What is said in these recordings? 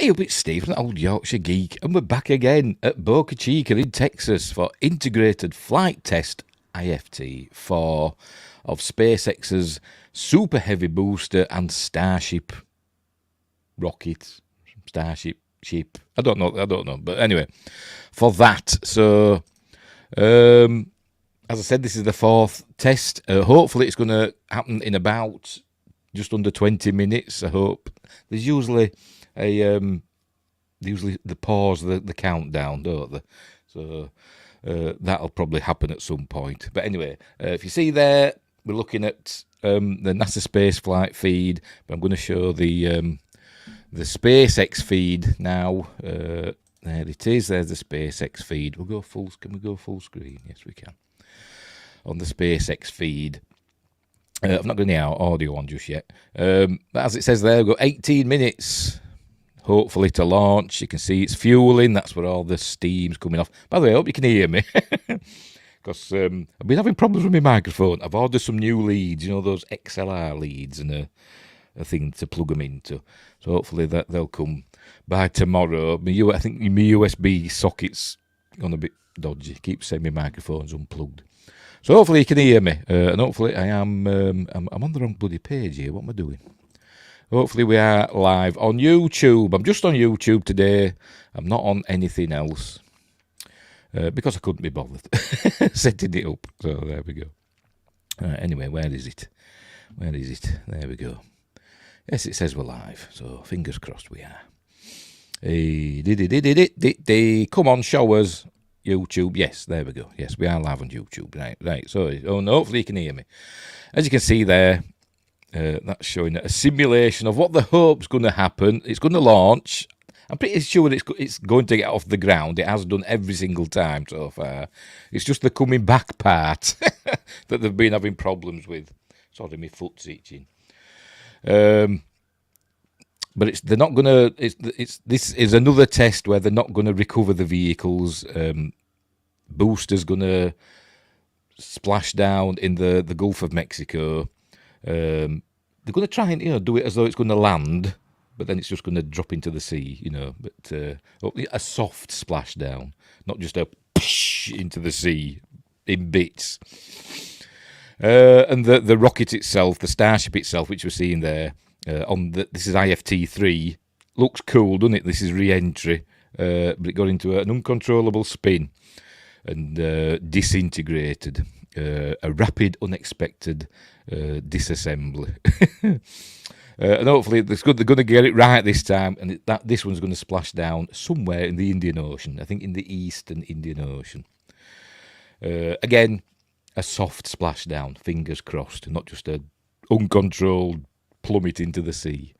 Hey up, it's Steve from Old Yorkshire Geek, and we're back again at Boca Chica in Texas for Integrated Flight Test IFT 4 of SpaceX's Super Heavy Booster and Starship rocket, Starship ship. I don't know, but anyway, for that. So, as I said, this is the 4th test. Hopefully, it's going to happen in about just under 20 minutes. I hope. There's usually they pause the countdown, don't they? So that'll probably happen at some point. But anyway, if you see there, we're looking at the NASA spaceflight feed. But I'm going to show the SpaceX feed now. There it is. There's the SpaceX feed. We'll go full. Can we go full screen? Yes, we can. On the SpaceX feed. I've not got any audio on just yet. But as it says there, we've got 18 minutes, hopefully, to launch. You can see it's fueling. That's where all the steam's coming off. By the way, I hope you can hear me. Because I've been having problems with my microphone. I've ordered some new leads, those XLR leads, and a thing to plug them into. So hopefully they'll come by tomorrow. I think my USB socket's gone a bit dodgy. Keep saying my microphone's unplugged. So hopefully you can hear me, and hopefully I'm on the wrong bloody page here. What am I doing? Hopefully we are live on YouTube. I'm just on YouTube today. I'm not on anything else because I couldn't be bothered setting it up. So there we go. Anyway, where is it? There we go. Yes, it says we're live. So fingers crossed we are. Come on, show us. YouTube, yes, there we go. Yes, we are live on YouTube. Right. So, hopefully you can hear me. As you can see there, that's showing a simulation of what the hope's going to happen. It's going to launch. I'm pretty sure it's going to get off the ground. It has done every single time so far. It's just the coming back part that they've been having problems with. Sorry, my foot's itching. But they're not going to. This is another test where they're not going to recover the vehicles. Booster's going to splash down in the Gulf of Mexico. They're going to try and do it as though it's going to land, but then it's just going to drop into the sea. But a soft splashdown, not just a push into the sea in bits. And the rocket itself, the Starship itself, which we're seeing there. This is IFT 3. Looks cool, doesn't it? This is re-entry, but it got into an uncontrollable spin and disintegrated. A rapid, unexpected disassembly. And hopefully they're going to get it right this time, and this one's going to splash down somewhere in the Indian Ocean. I think in the eastern Indian Ocean. Again, a soft splashdown, fingers crossed, not just a uncontrolled plummet into the sea.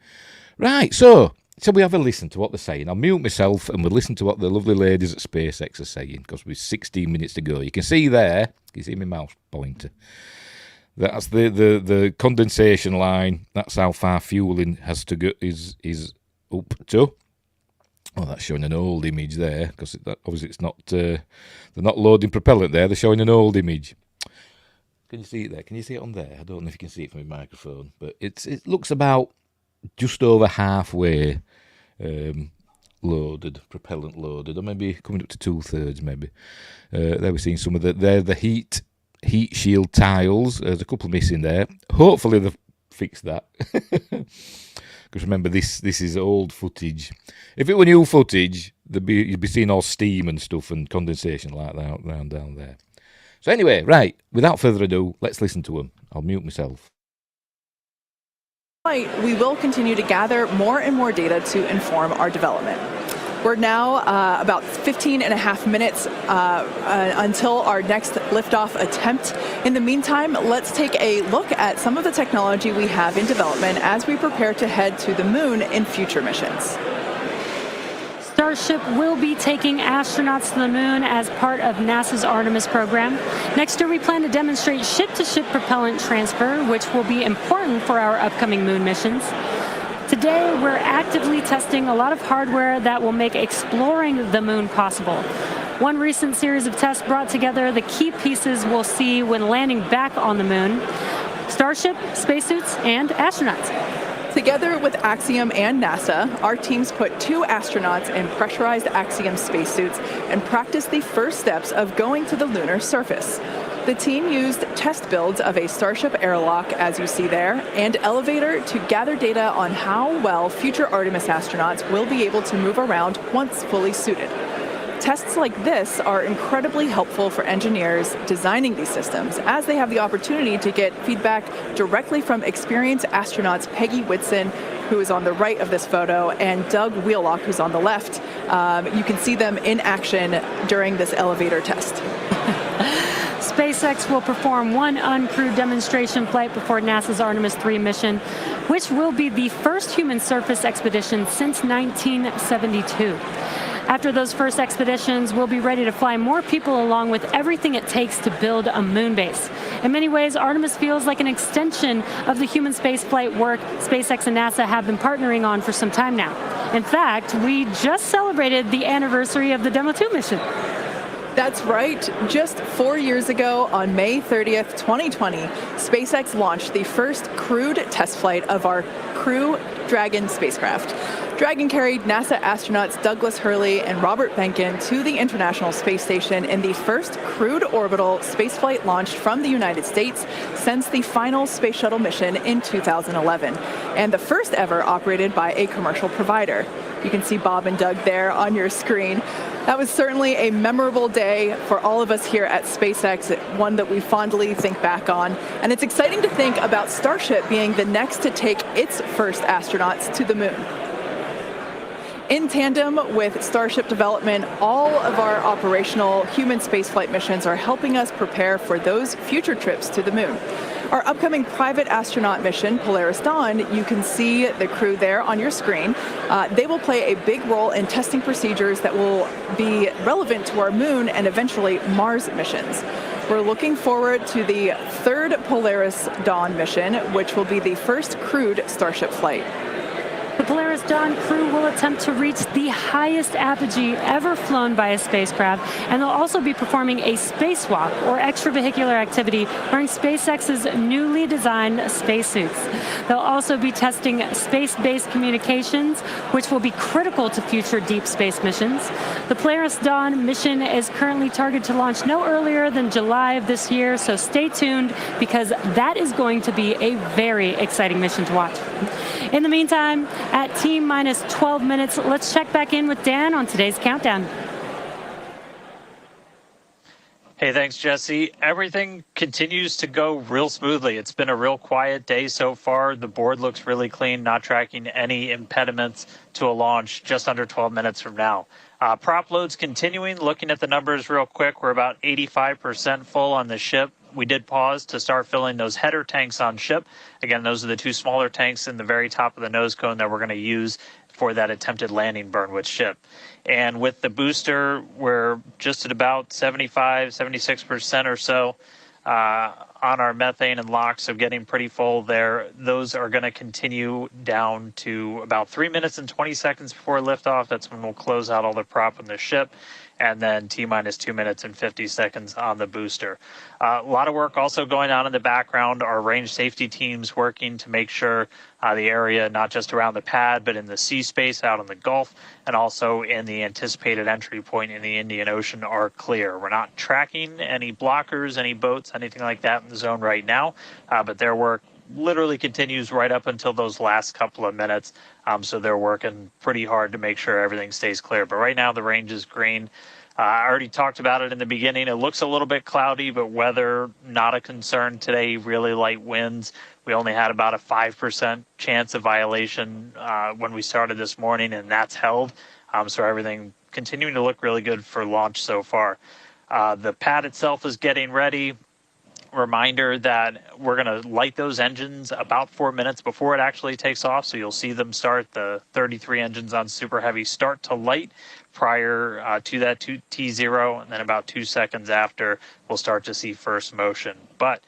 Right, so we have a listen to what they're saying. I'll mute myself and we'll listen to what the lovely ladies at SpaceX are saying, because we've 16 minutes to go. You can see there, you see my mouse pointer. That's the condensation line. That's how far fueling has to go, is up to. Oh, that's showing an old image there, because obviously it's not, they're not loading propellant there, they're showing an old image. Can you see it there? Can you see it on there? I don't know if you can see it from my microphone, but it looks about just over halfway loaded, propellant loaded, or maybe coming up to 2/3 maybe. There we're seeing some of the heat shield tiles. There's a couple missing there. Hopefully they've fixed that. Because remember, this is old footage. If it were new footage, you'd be seeing all steam and stuff and condensation like that around down there. So anyway, right, without further ado, let's listen to them. I'll mute myself. We will continue to gather more and more data to inform our development. We're now about 15 and a half minutes until our next liftoff attempt. In the meantime, let's take a look at some of the technology we have in development as we prepare to head to the moon in future missions. Starship will be taking astronauts to the moon as part of NASA's Artemis program. Next year, we plan to demonstrate ship-to-ship propellant transfer, which will be important for our upcoming moon missions. Today, we're actively testing a lot of hardware that will make exploring the moon possible. One recent series of tests brought together the key pieces we'll see when landing back on the moon: Starship, spacesuits, and astronauts. Together with Axiom and NASA, our teams put 2 astronauts in pressurized Axiom spacesuits and practiced the first steps of going to the lunar surface. The team used test builds of a Starship airlock, as you see there, and elevator to gather data on how well future Artemis astronauts will be able to move around once fully suited. Tests like this are incredibly helpful for engineers designing these systems, as they have the opportunity to get feedback directly from experienced astronauts Peggy Whitson, who is on the right of this photo, and Doug Wheelock, who's on the left. You can see them in action during this elevator test. SpaceX will perform one uncrewed demonstration flight before NASA's Artemis 3 mission, which will be the first human surface expedition since 1972. After those first expeditions, we'll be ready to fly more people along with everything it takes to build a moon base. In many ways, Artemis feels like an extension of the human spaceflight work SpaceX and NASA have been partnering on for some time now. In fact, we just celebrated the anniversary of the Demo 2 mission. That's right. Just 4 years ago, on May 30th, 2020, SpaceX launched the first crewed test flight of our Crew Dragon spacecraft. Dragon carried NASA astronauts Douglas Hurley and Robert Behnken to the International Space Station in the first crewed orbital spaceflight launched from the United States since the final Space Shuttle mission in 2011, and the first ever operated by a commercial provider. You can see Bob and Doug there on your screen. That was certainly a memorable day for all of us here at SpaceX, one that we fondly think back on. And it's exciting to think about Starship being the next to take its first astronauts to the moon. In tandem with Starship development, all of our operational human spaceflight missions are helping us prepare for those future trips to the moon. Our upcoming private astronaut mission, Polaris Dawn, you can see the crew there on your screen. They will play a big role in testing procedures that will be relevant to our moon and eventually Mars missions. We're looking forward to the third Polaris Dawn mission, which will be the first crewed Starship flight. The Polaris Dawn crew will attempt to reach the highest apogee ever flown by a spacecraft, and they'll also be performing a spacewalk, or extravehicular activity, wearing SpaceX's newly designed spacesuits. They'll also be testing space-based communications, which will be critical to future deep space missions. The Polaris Dawn mission is currently targeted to launch no earlier than July of this year, so stay tuned, because that is going to be a very exciting mission to watch. In the meantime, at T-minus 12 minutes, let's check back in with Dan on today's countdown. Hey, thanks, Jesse. Everything continues to go real smoothly. It's been a real quiet day so far. The board looks really clean, not tracking any impediments to a launch just under 12 minutes from now. Prop loads continuing. Looking at the numbers real quick, we're about 85% full on the ship. We did pause to start filling those header tanks on ship. Again, those are the 2 smaller tanks in the very top of the nose cone that we're going to use for that attempted landing burn with ship. And with the booster, we're just at about 75, 76% or so on our methane and LOX, so getting pretty full there. Those are going to continue down to about 3 minutes and 20 seconds before liftoff. That's when we'll close out all the prop on the ship. And then T-minus 2 minutes and 50 seconds on the booster. A lot of work also going on in the background. Our range safety teams working to make sure the area, not just around the pad, but in the sea space out in the Gulf, and also in the anticipated entry point in the Indian Ocean are clear. We're not tracking any blockers, any boats, anything like that in the zone right now, but their work literally continues right up until those last couple of minutes. So they're working pretty hard to make sure everything stays clear. But right now the range is green. I already talked about it in the beginning. It looks a little bit cloudy, but weather not a concern today. Really light winds. We only had about a 5% chance of violation when we started this morning, and that's held. So everything continuing to look really good for launch so far. The pad itself is getting ready. Reminder that we're going to light those engines about 4 minutes before it actually takes off. So you'll see them start, the 33 engines on Super Heavy start to light prior to that T0. And then about 2 seconds after, we'll start to see first motion. But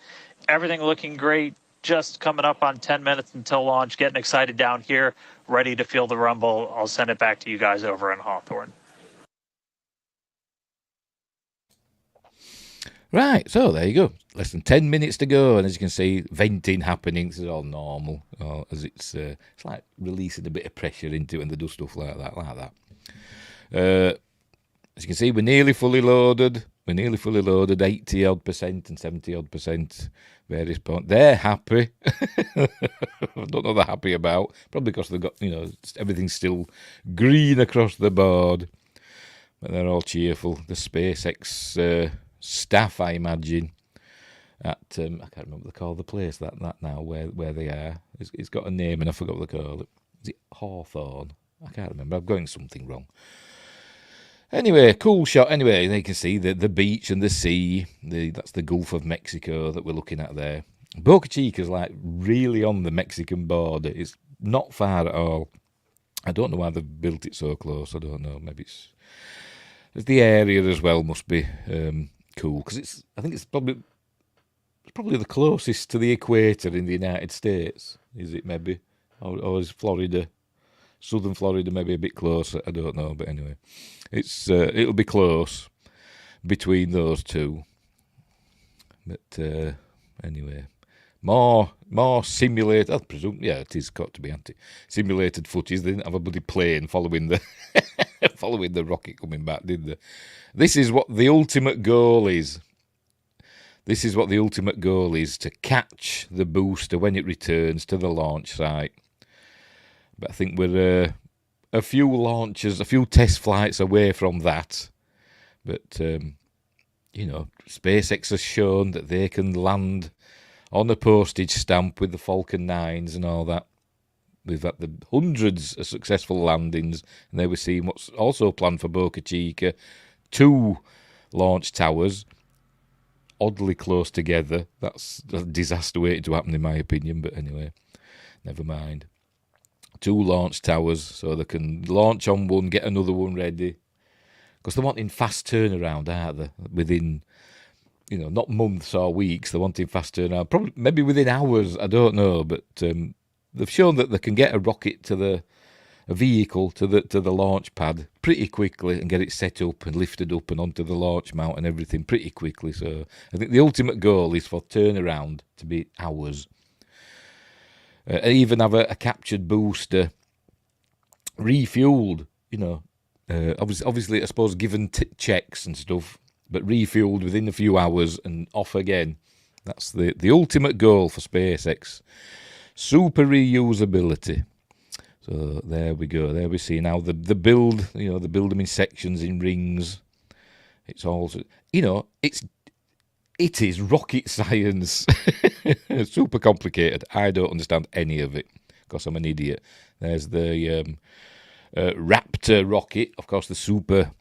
everything looking great. Just coming up on 10 minutes until launch. Getting excited down here. Ready to feel the rumble. I'll send it back to you guys over in Hawthorne. Right, so there you go. Less than 10 minutes to go, and as you can see, venting happening. This is all normal, as it's like releasing a bit of pressure into it, and they do stuff like that. As you can see, we're nearly fully loaded. 80 odd percent and 70 odd percent. Various points. They're happy. I don't know what they're happy about. Probably because they've got, everything's still green across the board. But they're all cheerful. The SpaceX staff, I imagine, at I can't remember what they call the place that now where they are. It's got a name and I forgot what they call it. Is it Hawthorne? I can't remember. I'm going something wrong. Anyway, cool shot. Anyway, you can see the beach and the sea. That's the Gulf of Mexico that we're looking at there. Boca Chica's like really on the Mexican border. It's not far at all. I don't know why they've built it so close. I don't know. Maybe it's the area as well must be cool because I think it's probably the closest to the equator in the United States. Is it maybe, or is Florida? Southern Florida maybe a bit closer, I don't know, but anyway, it'll be close between those two. But anyway, more simulated. I presume, yeah, it is got to be simulated footage. They didn't have a bloody plane following the following the rocket coming back, did they? This is what the ultimate goal is. This is what the ultimate goal is: to catch the booster when it returns to the launch site. But I think we're a few test flights away from that. But, SpaceX has shown that they can land on a postage stamp with the Falcon 9s and all that. We've had the hundreds of successful landings, and they were seeing what's also planned for Boca Chica. 2 launch towers, oddly close together. That's a disaster waiting to happen, in my opinion, but anyway, never mind. 2 launch towers, so they can launch on one, get another one ready. Because they're wanting fast turnaround, aren't they? Within, not months or weeks. They're wanting fast turnaround. Probably, maybe within hours, I don't know. But they've shown that they can get a rocket a vehicle to the launch pad pretty quickly and get it set up and lifted up and onto the launch mount and everything pretty quickly. So I think the ultimate goal is for turnaround to be hours. Even have a captured booster refueled, obviously, I suppose, given checks and stuff, but refueled within a few hours and off again. That's the ultimate goal for SpaceX. Super reusability. So there we go. There we see now the build, they build them in sections, in rings. It's also, it is rocket science. Super complicated. I don't understand any of it because I'm an idiot. There's the Raptor rocket. Of course, the super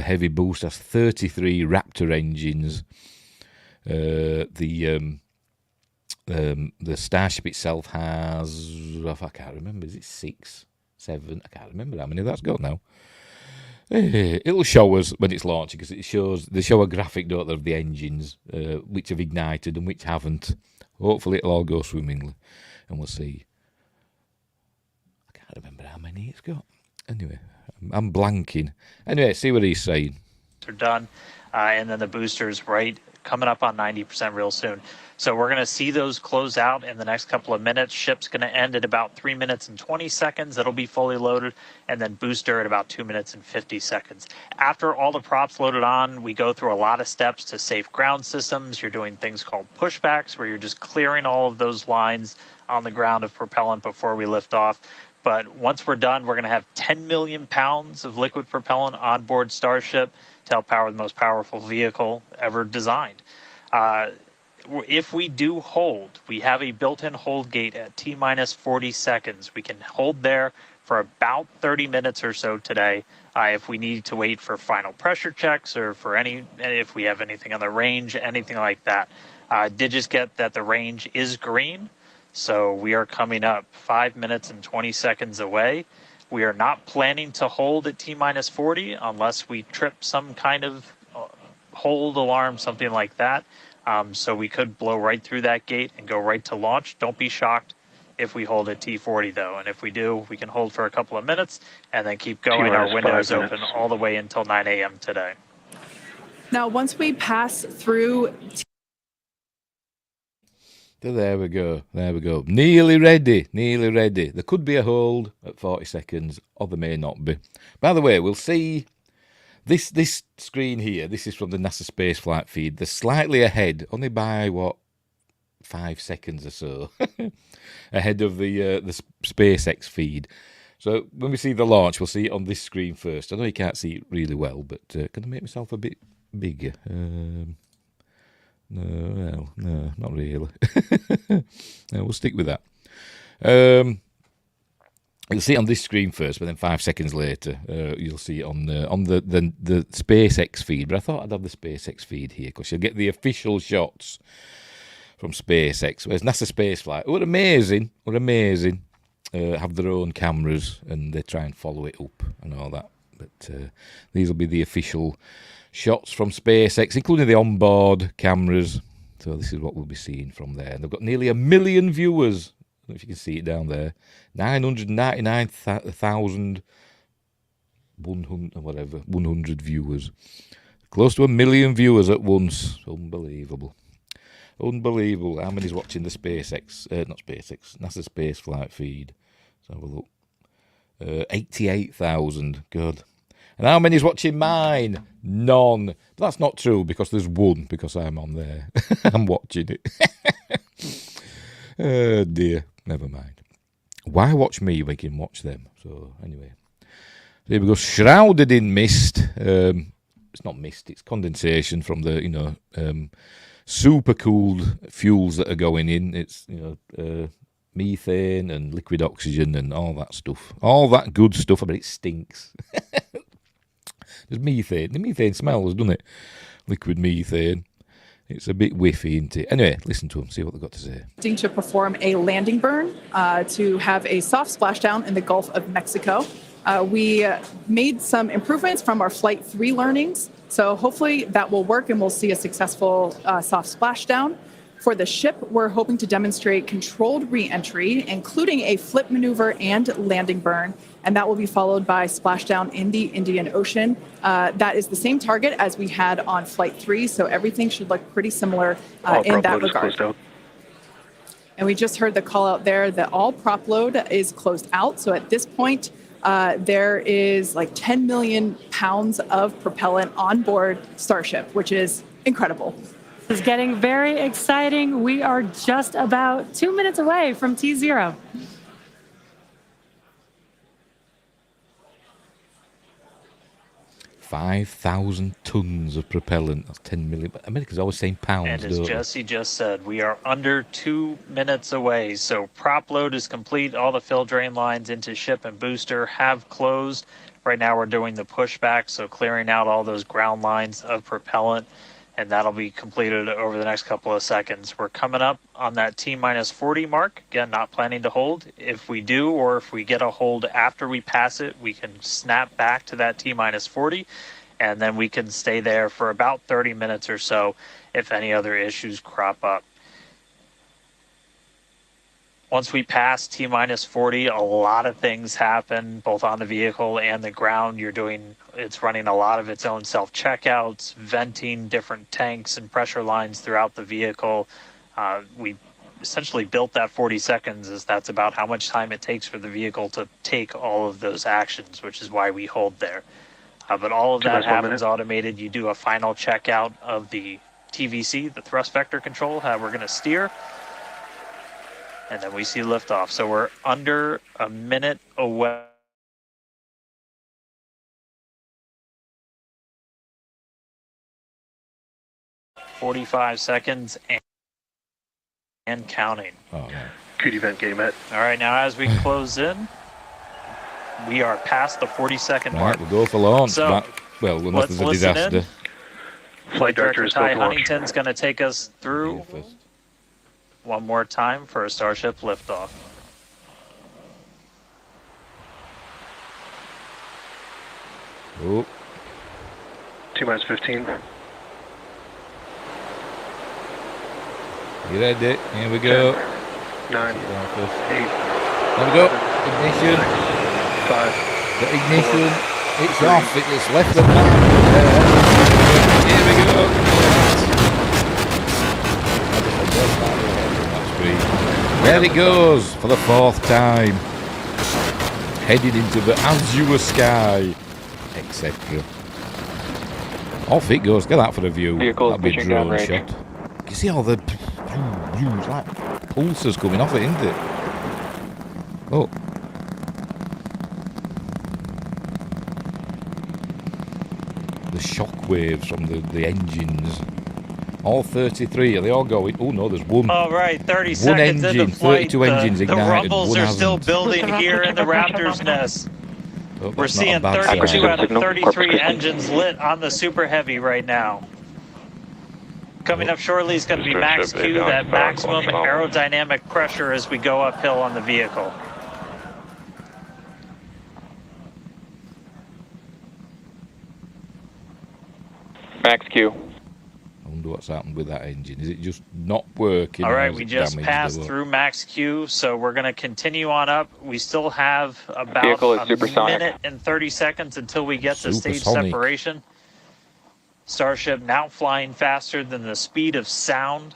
heavy boost has 33 Raptor engines. The Starship itself has, I can't remember, is it 6, 7? I can't remember how many that's got now. It'll show us when it's launching because they show a graphic, don't they, of the engines, which have ignited and which haven't. Hopefully it'll all go swimmingly and we'll see. I can't remember how many it's got. Anyway, I'm blanking. Anyway, see what he's saying. Are done, and then the boosters coming up on 90% real soon. So we're going to see those close out in the next couple of minutes. Ship's going to end at about 3 minutes and 20 seconds. It'll be fully loaded, and then booster at about 2 minutes and 50 seconds. After all the props loaded on, we go through a lot of steps to safe ground systems. You're doing things called pushbacks, where you're just clearing all of those lines on the ground of propellant before we lift off. But once we're done, we're going to have 10 million pounds of liquid propellant on board Starship to help power the most powerful vehicle ever designed. If we do hold, we have a built-in hold gate at T-minus 40 seconds. We can hold there for about 30 minutes or so today. If we need to wait for final pressure checks or if we have anything on the range, anything like that. Did just get that the range is green. So we are coming up 5 minutes and 20 seconds away. We are not planning to hold at T-minus 40 unless we trip some kind of hold alarm, something like that. So we could blow right through that gate and go right to launch. Don't be shocked if we hold at T40 though. And if we do, we can hold for a couple of minutes and then keep going. Our window is open all the way until 9 a.m. today. Now, once we pass through So there we go. There we go. Nearly ready. Nearly ready. There could be a hold at 40 seconds, or there may not be. By the way, we'll see this screen here. This is from the NASA spaceflight feed. They're slightly ahead, only by, 5 seconds or so, ahead of the SpaceX feed. So when we see the launch, we'll see it on this screen first. I know you can't see it really well, but can I make myself a bit bigger? No, not really. No, we'll stick with that. You'll see it on this screen first, but then 5 seconds later, you'll see it on the SpaceX feed. But I thought I'd have the SpaceX feed here because you'll get the official shots from SpaceX. Whereas NASA spaceflight, who are amazing, have their own cameras and they try and follow it up and all that. But these will be the official shots from SpaceX, including the onboard cameras. So this is what we'll be seeing from there. And they've got nearly 1 million viewers. I don't know if you can see it down there. 100 viewers. Close to 1 million viewers at once. Unbelievable. Unbelievable. How many's watching the NASA spaceflight feed? Let's have a look. 88,000. Good. And how many's watching mine? None. But that's not true because there's one, because I'm on there. I'm watching it. Oh dear. Never mind. Why watch me when you can watch them? So anyway. There we go. Shrouded in mist. It's not mist, it's condensation from the, super cooled fuels that are going in. It's, methane and liquid oxygen and all that stuff. All that good stuff, but it stinks. There's methane. The methane smells, doesn't it? Liquid methane. It's a bit whiffy, isn't it? Anyway, listen to them, see what they've got to say. to perform a landing burn to have a soft splashdown in the Gulf of Mexico. We made some improvements from our Flight 3 learnings, so hopefully that will work and we'll see a successful soft splashdown. For the ship, we're hoping to demonstrate controlled re-entry, including a flip maneuver and landing burn, and that will be followed by splashdown in the Indian Ocean. That is the same target as we had on Flight 3, so everything should look pretty similar in that regard. And we just heard the call out there that all prop load is closed out, so at this point, there is like 10 million pounds of propellant on board Starship, which is incredible. This is getting very exciting. We are just about 2 minutes away from T0. $5,000 tons of propellant. That's 10 million. But America's always saying pounds. And as Jesse just said, we are under 2 minutes away. So prop load is complete. All the fill drain lines into ship and booster have closed. Right now we're doing the pushback, so clearing out all those ground lines of propellant. And that'll be completed over the next couple of seconds. We're coming up on that T-minus 40 mark. Again, not planning to hold. If we do, or if we get a hold after we pass it, we can snap back to that T-minus 40, and then we can stay there for about 30 minutes or so if any other issues crop up. Once we pass T-minus 40, a lot of things happen, both on the vehicle and the ground. It's running a lot of its own self-checkouts, venting different tanks and pressure lines throughout the vehicle. We essentially built that 40 seconds as that's about how much time it takes for the vehicle to take all of those actions, which is why we hold there. But all of that happens automated. You do a final checkout of the TVC, the thrust vector control, how we're going to steer. And then we see liftoff. So we're under a minute away. $45 seconds and counting. Oh, no. Good event, game at. All right, now as we close in, we are past the 40-second mark. Right, we'll go for launch. So, unless there's a disaster. Flight director is Ty still launch. Huntington's going to take us through one more time for a Starship liftoff. Oh. T-minus 15. You ready? Here we go. 9, 8. There we go. Ignition. 5. The ignition. It's off. It's less than that. Here we go. There it goes for the 4th time. Headed into the azure sky, etc. Off it goes. Get that for a view. That'll be a drone shot. You see all the like pulsars coming off it, isn't it? Oh. The shock waves from the engines. All 33, are they all going? Oh no, there's one. All right, 30 one seconds engine, into flight. 32 engines The ignited. rumbles one are hasn't. still building here in the Raptor's nest. Oh, We're that's not a seeing bad 32 sign. out of 33 engines lit on the Super Heavy right now. Coming up shortly is going to be max Q, that maximum aerodynamic pressure as we go uphill on the vehicle. Max Q. I wonder what's happened with that engine. Is it just not working? All or right, is we it just damaged passed or what? through max Q, so we're going to continue on up. We still have about Vehicle is a supersonic. minute and 30 seconds until we get to stage Supersonic. separation. Starship now flying faster than the speed of sound.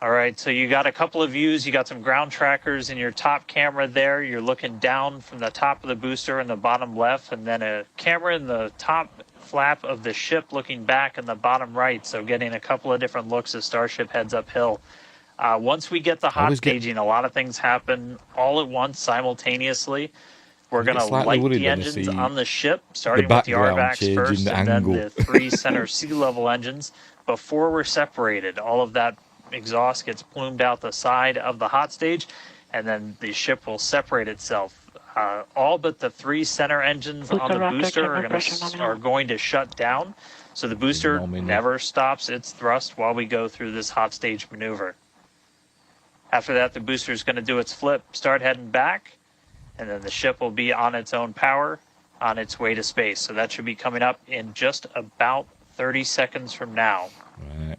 All right, so you got a couple of views. You got some ground trackers in your top camera there. You're looking down from the top of the booster in the bottom left, and then a camera in the top flap of the ship looking back in the bottom right. So getting a couple of different looks as Starship heads uphill. Once we get the hot staging, a lot of things happen all at once simultaneously. We're going to light the engines on the ship, starting with the RVACs first, and then the 3 center sea level engines before we're separated. All of that exhaust gets plumed out the side of the hot stage, and then the ship will separate itself. All but the 3 center engines on the booster are going to shut down, so the booster never stops its thrust while we go through this hot stage maneuver. After that, the booster is going to do its flip, start heading back, and then the ship will be on its own power on its way to space. So that should be coming up in just about 30 seconds from now. Right.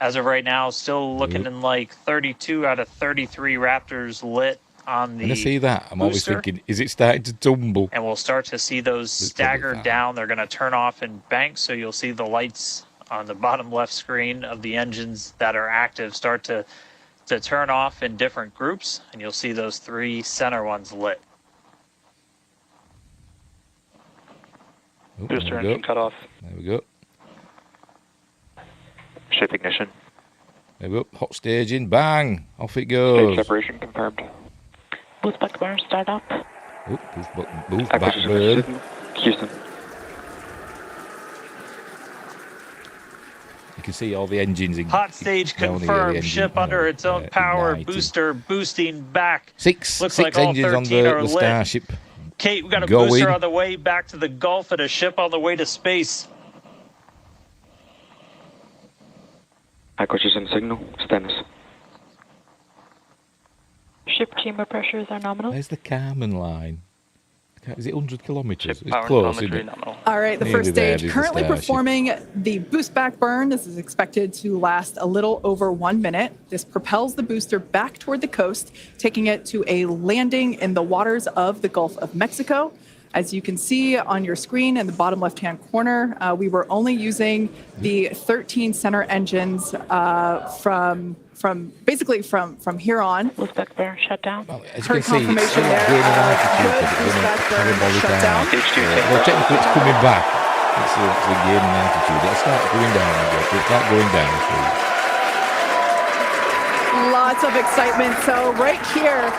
As of right now, still looking in like 32 out of 33 Raptors lit on the When I see that, I'm always booster. thinking, is it starting to tumble? And we'll start to see those stagger down. They're going to turn off in banks, so you'll see the lights on the bottom left screen of the engines that are active start to turn off in different groups, and you'll see those 3 center ones lit. Oh, Booster there we engine go. cut off. There we go. Ship ignition. There we go. Hot staging. Bang. Off it Stage goes. separation confirmed. Boost back burn, start up. Oh, boost back Acquisition burn. Houston. Houston. You can see all the engines. Hot stage down here, the confirmed. engine, Ship under its own power. igniting. Booster boosting back. Six Looks like all engines on 13 are the lit. Starship. Kate, we got a Going. booster on the way back to the Gulf and a ship on the way to space. Acquisition signal. Stennis. Ship chamber pressures are nominal. Where's the Carmen line? Is it 100 kilometres? It's power close, telemetry isn't it? nominal. All right, the Nearly first there, stage there's the currently Starship. performing the boost back burn. This is expected to last a little over 1 minute. This propels the booster back toward the coast, taking it to a landing in the waters of the Gulf of Mexico. As you can see on your screen in the bottom left-hand corner, we were only using the 13 center engines from here on. Boost back burn, shut down. Well, as you Heard can see, it's confirmation still there. gaining altitude, Good but it's boost going back to burn, parabolic shut out. down. Stage 2 Well, technically it's coming back. It's actually gaining altitude. It'll start going down a bit. It'll start going down. Lots of excitement. So right here,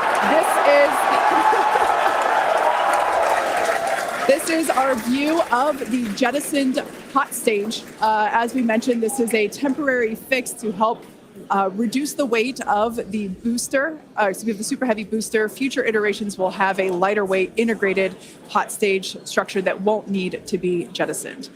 this is our view of the jettisoned hot stage. As we mentioned, this is a temporary fix to help reduce the weight of the booster, the Super Heavy booster. Future iterations will have a lighter weight integrated hot stage structure that won't need to be jettisoned.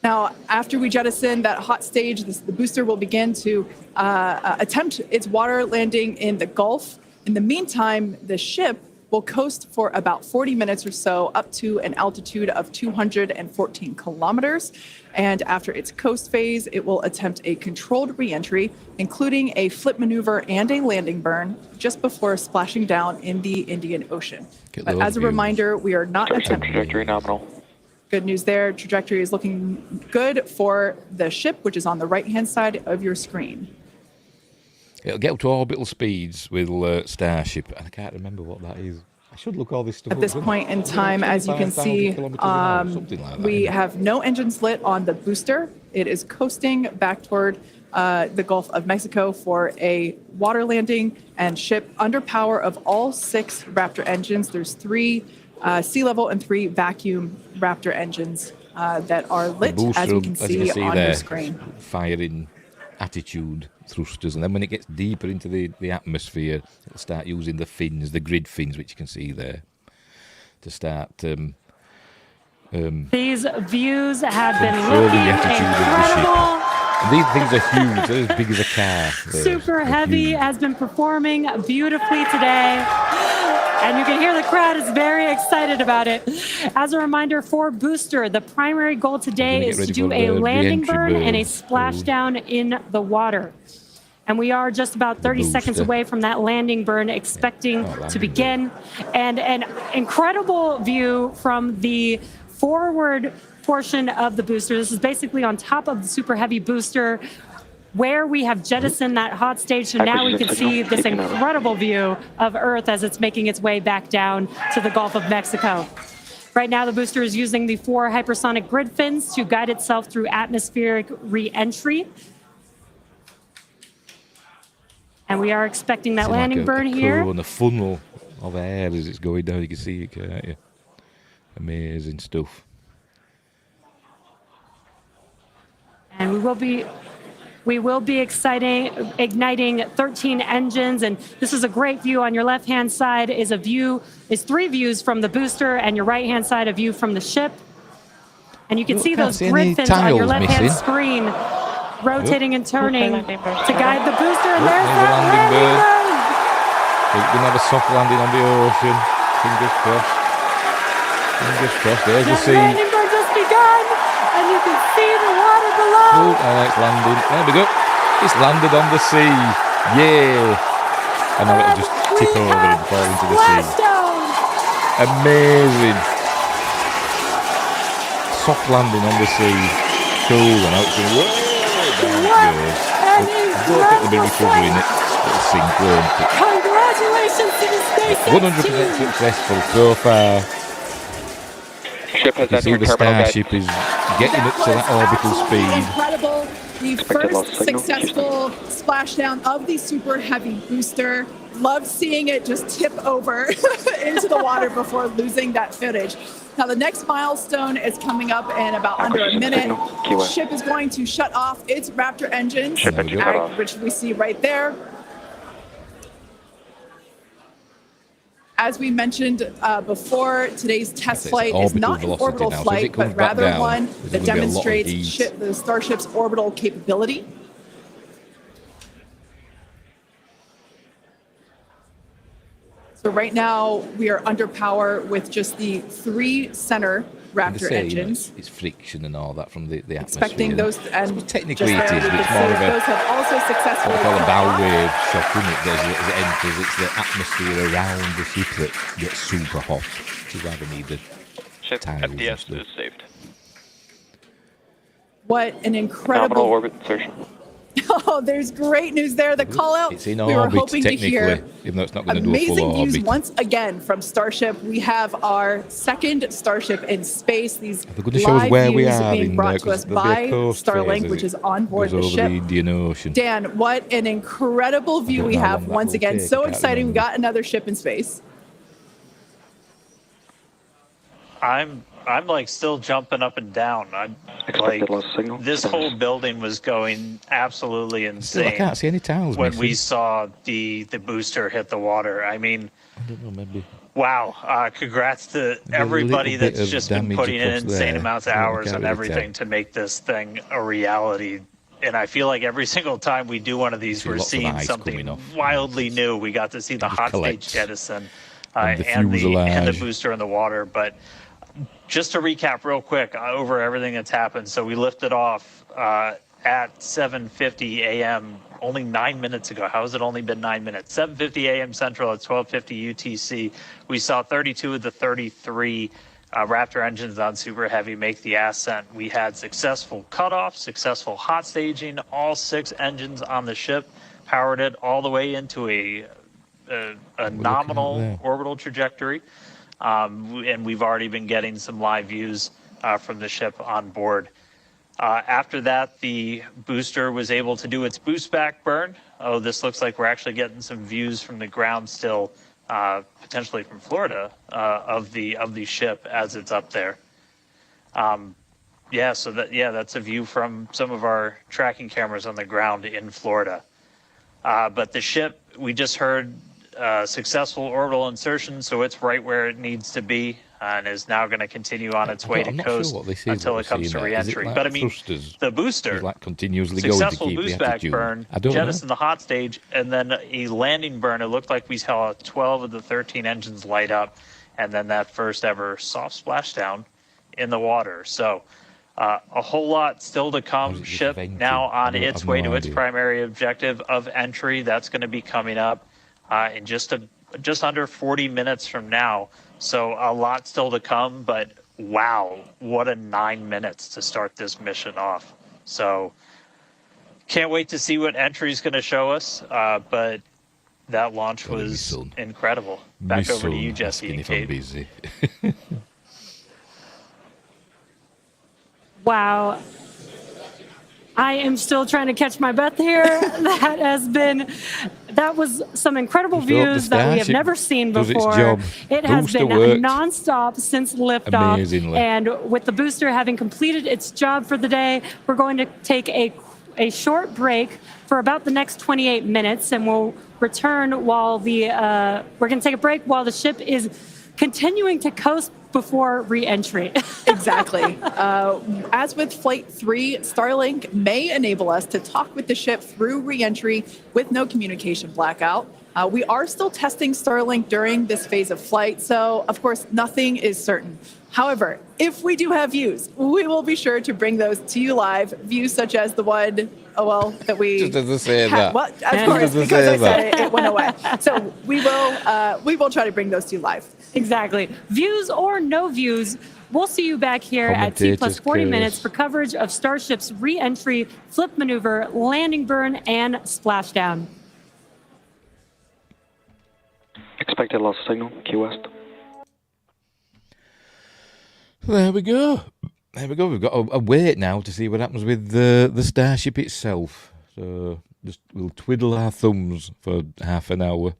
Now, after we jettison that hot stage, the booster will begin to attempt its water landing in the Gulf. In the meantime, the ship will coast for about 40 minutes or so up to an altitude of 214 kilometers. And after its coast phase, it will attempt a controlled reentry, including a flip maneuver and a landing burn just before splashing down in the Indian Ocean. Get But those as a views. reminder, we are not Starship attempting. trajectory nominal. Good news there. Trajectory is looking good for the ship, which is on the right-hand side of your screen. It'll get up to orbital speeds with Starship, and I can't remember what that is. I should look all this stuff At this point in time, as you can see, we have no engines lit on the booster. It is coasting back toward the Gulf of Mexico for a water landing and ship under power of all 6 Raptor engines. There's 3 sea level and 3 vacuum Raptor engines that are lit, as you can see on there, your screen. firing attitude thrusters, and then when it gets deeper into the atmosphere, it'll start using the fins, the grid fins, which you can see there, to start These views have been controlling looking the attitude of the ship. incredible. And these things are huge. They're as big as a car. Super They're Heavy huge. has been performing beautifully today. And you can hear the crowd is very excited about it. As a reminder for Booster, the primary goal today We're is gonna to get ready do for a the landing re-entry burn and a burn. splashdown in the water. And we are just about 30 seconds booster. away from that landing burn, expecting landing to begin. And an incredible view from the forward portion of the booster. This is basically on top of the Super Heavy booster, where we have jettisoned that hot stage. So now we can see this incredible view of Earth as it's making its way back down to the Gulf of Mexico. Right now, the booster is using the 4 hypersonic grid fins to guide itself through atmospheric re-entry. And we are expecting that It's landing like burn a here. cone, a funnel of air as it's going down. You can see it, can't you? Amazing stuff. And we will be igniting 13 engines, and this is a great view. On your left-hand side is 3 views from the booster, and your right-hand side a view from the ship. And you can see those grid fins on your left-hand screen rotating and turning to guide the booster. And there's that landing burn. We're going to have a soft landing on the ocean. Fingers crossed. Fingers crossed. There's the That sea. landing burn just begun, and you can see the water below. Oh, it's landing. There we go. It's landed on the sea. Yay. And now it'll just tip over and fall into the sea. Splashdown. Amazing. Soft landing on the sea. Cool. And now it's going way down it goes. I don't think they'll be recovering it. It'll sink, won't it? Congratulations to the Space 100% successful so far. Ship has You see entered the terminal gate. Starship is getting up to that orbital Absolutely speed. incredible. The Expected loss first signal. successful splashdown of the Super Heavy booster. Loved seeing it just tip over into the water before losing that footage. Now the next milestone is coming up in about under a minute. Signal. Keyway. Ship is going to shut off its Raptor engines, Ship engine cut off. which we see right there. As we mentioned before, today's test It's flight is orbital not an velocity orbital now, so as flight, it comes but back rather down, one there's that gonna be a lot of demonstrates heat. the Starship's orbital capability. So right now we are under power with just the 3 center And Raptor they say, engines. it's friction and all that from the atmosphere. Expecting those, and technically just it there is, we but it's can more see of a those have also successfully what we call a come bow off. wave shock, isn't it? As it enters, it's the atmosphere around the ship that gets super hot, which is why they need the Ship tiles and FDS stuff. is saved. What an Nominal incredible! orbit insertion. Oh, there's great news there. The call out It's in we were orbit, hoping to technically, hear. even though it's not going to do a full Amazing news orbit. once again from Starship. We have our second Starship in space. These They're going to show us live where we views are being in brought there, to 'cause us there'll be a by coast phase Starlink, as which it is on board goes the over ship. the Indian Ocean. Dan, what an incredible view don't we know how have long that once will again. take, So I can't exciting. We remember. got another ship in space. I'm like still jumping up and down. I'm Expected like loss signal. this Status. whole building was going absolutely Still, I insane can't see any tiles when missing. we saw the booster hit the water. I mean, I don't know, maybe. wow! Congrats to a everybody little bit that's of just been damage putting in across insane there. amounts of Yeah, we hours can't and really everything tell. to make this thing a reality. And I feel like every single time we do one of these, See we're lots of seeing ice something coming off. wildly new. We got to see the just hot collects. stage jettison. And the and the fuselage. booster in the water. But just to recap real quick over everything that's happened. So we lifted off at 7:50 a.m. only 9 minutes ago. How has it only been 9 minutes? 7:50 a.m. Central at 12:50 UTC. We saw 32 of the 33 Raptor engines on Super Heavy make the ascent. We had successful cutoff, successful hot staging, all 6 engines on the ship, powered it all the way into a nominal orbital trajectory. And we've already been getting some live views from the ship on board. After that, the booster was able to do its boost back burn. Oh, this looks like we're actually getting some views from the ground still, potentially from Florida, of the ship as it's up there. So that's a view from some of our tracking cameras on the ground in Florida. But the ship, we just heard successful orbital insertion, so it's right where it needs to be, and is now going to continue on its way to coast until it comes to re-entry. But I mean, the booster, like continuously successful going to keep boost back burn, jettison the hot stage, and then a landing burn. It looked like we saw 12 of the 13 engines light up, and then that first ever soft splashdown in the water. So a whole lot still to come. Ship now on its way to its primary objective of entry. That's going to be coming up in just under 40 minutes from now. So a lot still to come, but wow, what a 9 minutes to start this mission off. So can't wait to see what entry is going to show us. But that launch was incredible. Back over to you, Jesse and Kate. Busy. Wow. I am still trying to catch my breath here. That was some incredible views that we have never seen before. It has been nonstop since liftoff. Amazingly. And with the booster having completed its job for the day, we're going to take a short break for about the next 28 minutes, and we'll return while we're going to take a break while the ship is continuing to coast before re-entry. Exactly. As with Flight 3, Starlink may enable us to talk with the ship through re-entry with no communication blackout. We are still testing Starlink during this phase of flight, so of course nothing is certain. However, if we do have views, we will be sure to bring those to you live. Views such as the one, that we just doesn't say that. Well, of course, because I said it went away. So we will try to bring those to you live. Exactly. Views or no views, we'll see you back here at T plus 40 minutes for coverage of Starship's re-entry, flip maneuver, landing burn, and splashdown. Expected loss of signal, Key West. There we go. We've got a wait now to see what happens with the Starship itself. So we'll twiddle our thumbs for half an hour.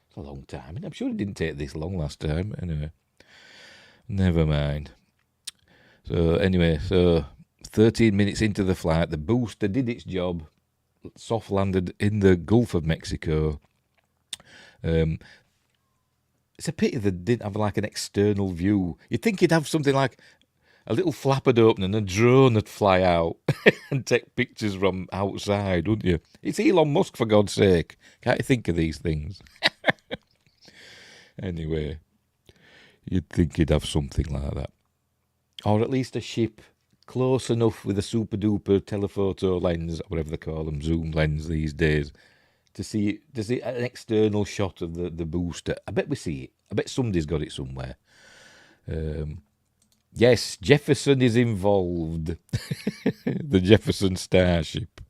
It's a long time. I'm sure it didn't take this long last time. Anyway, never mind. So 13 minutes into the flight, the booster did its job. Soft landed in the Gulf of Mexico. It's a pity they didn't have like an external view. You'd think you'd have something like a little flap would open and a drone would fly out and take pictures from outside, wouldn't you? It's Elon Musk, for God's sake. Can't you think of these things? Anyway, you'd think you'd have something like that. Or at least a ship close enough with a super-duper telephoto lens, or whatever they call them, zoom lens these days, to see an external shot of the booster. I bet we see it. I bet somebody's got it somewhere. Yes, Jefferson is involved. The Jefferson Starship.